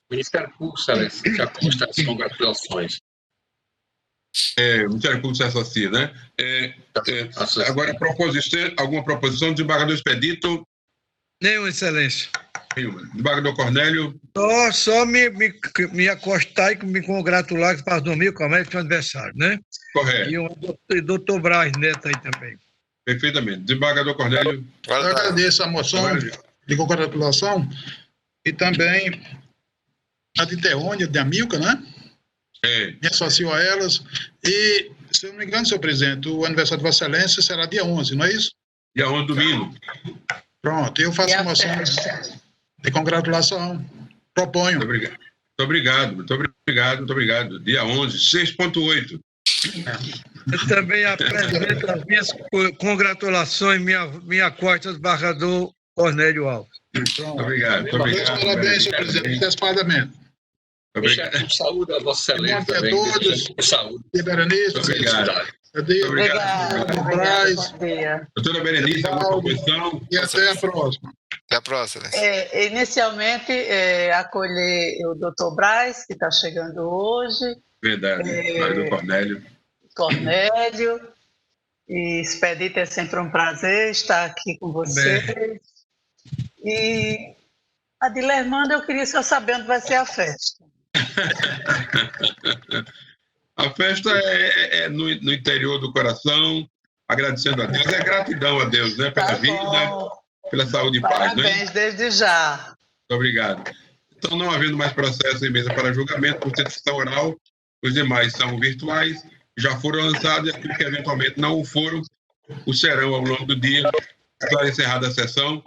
Ministério Público, Excelência, já consta as congratulações. O Ministério Público se associa, né? Agora, alguma proposição do desembargador Expedito? Nenhuma, Excelência. Nenhuma. Desembargador Cornélio? Só me acostar e me congratular que faz domingo com o seu aniversário, né? Correto. E o doutor Braz Neto aí também. Perfeitamente. Desembargador Cornélio? Eu agradeço a moção de congratulação e também a de Teônia, de Amilca, né? Me associo a elas. E, se eu não me engano, senhor presidente, o aniversário de Vossa Excelência será dia 11, não é isso? Dia 11, domingo. Pronto, eu faço a moção de congratulação. Proponho. Muito obrigado. Dia 11, 6.8. Eu também apresento as minhas congratulações, minha corte ao desembargador Cornélio Alves. Muito obrigado. Parabéns, senhor presidente. Despadamento. Obrigado. Saúde a Vossa Excelência também. Bom dia a todos. Saúde. Berenice. Obrigado. Doutora Berenice, alguma proposição? E até a próxima. Até a próxima. Inicialmente, acolher o doutor Braz, que está chegando hoje. Verdade. Do Cornélio. E Expedito, é sempre um prazer estar aqui com vocês. E a de Lermando, eu queria só saber onde vai ser a festa. A festa é no interior do coração, agradecendo a Deus. É gratidão a Deus, né? Pela vida, pela saúde e paz. Parabéns, desde já. Muito obrigado. Então, não havendo mais processo em mesa para julgamento por certificação oral, os demais são virtuais, já foram lançados, e aqueles que eventualmente não o foram, o serão ao longo do dia. Agora encerrada a sessão.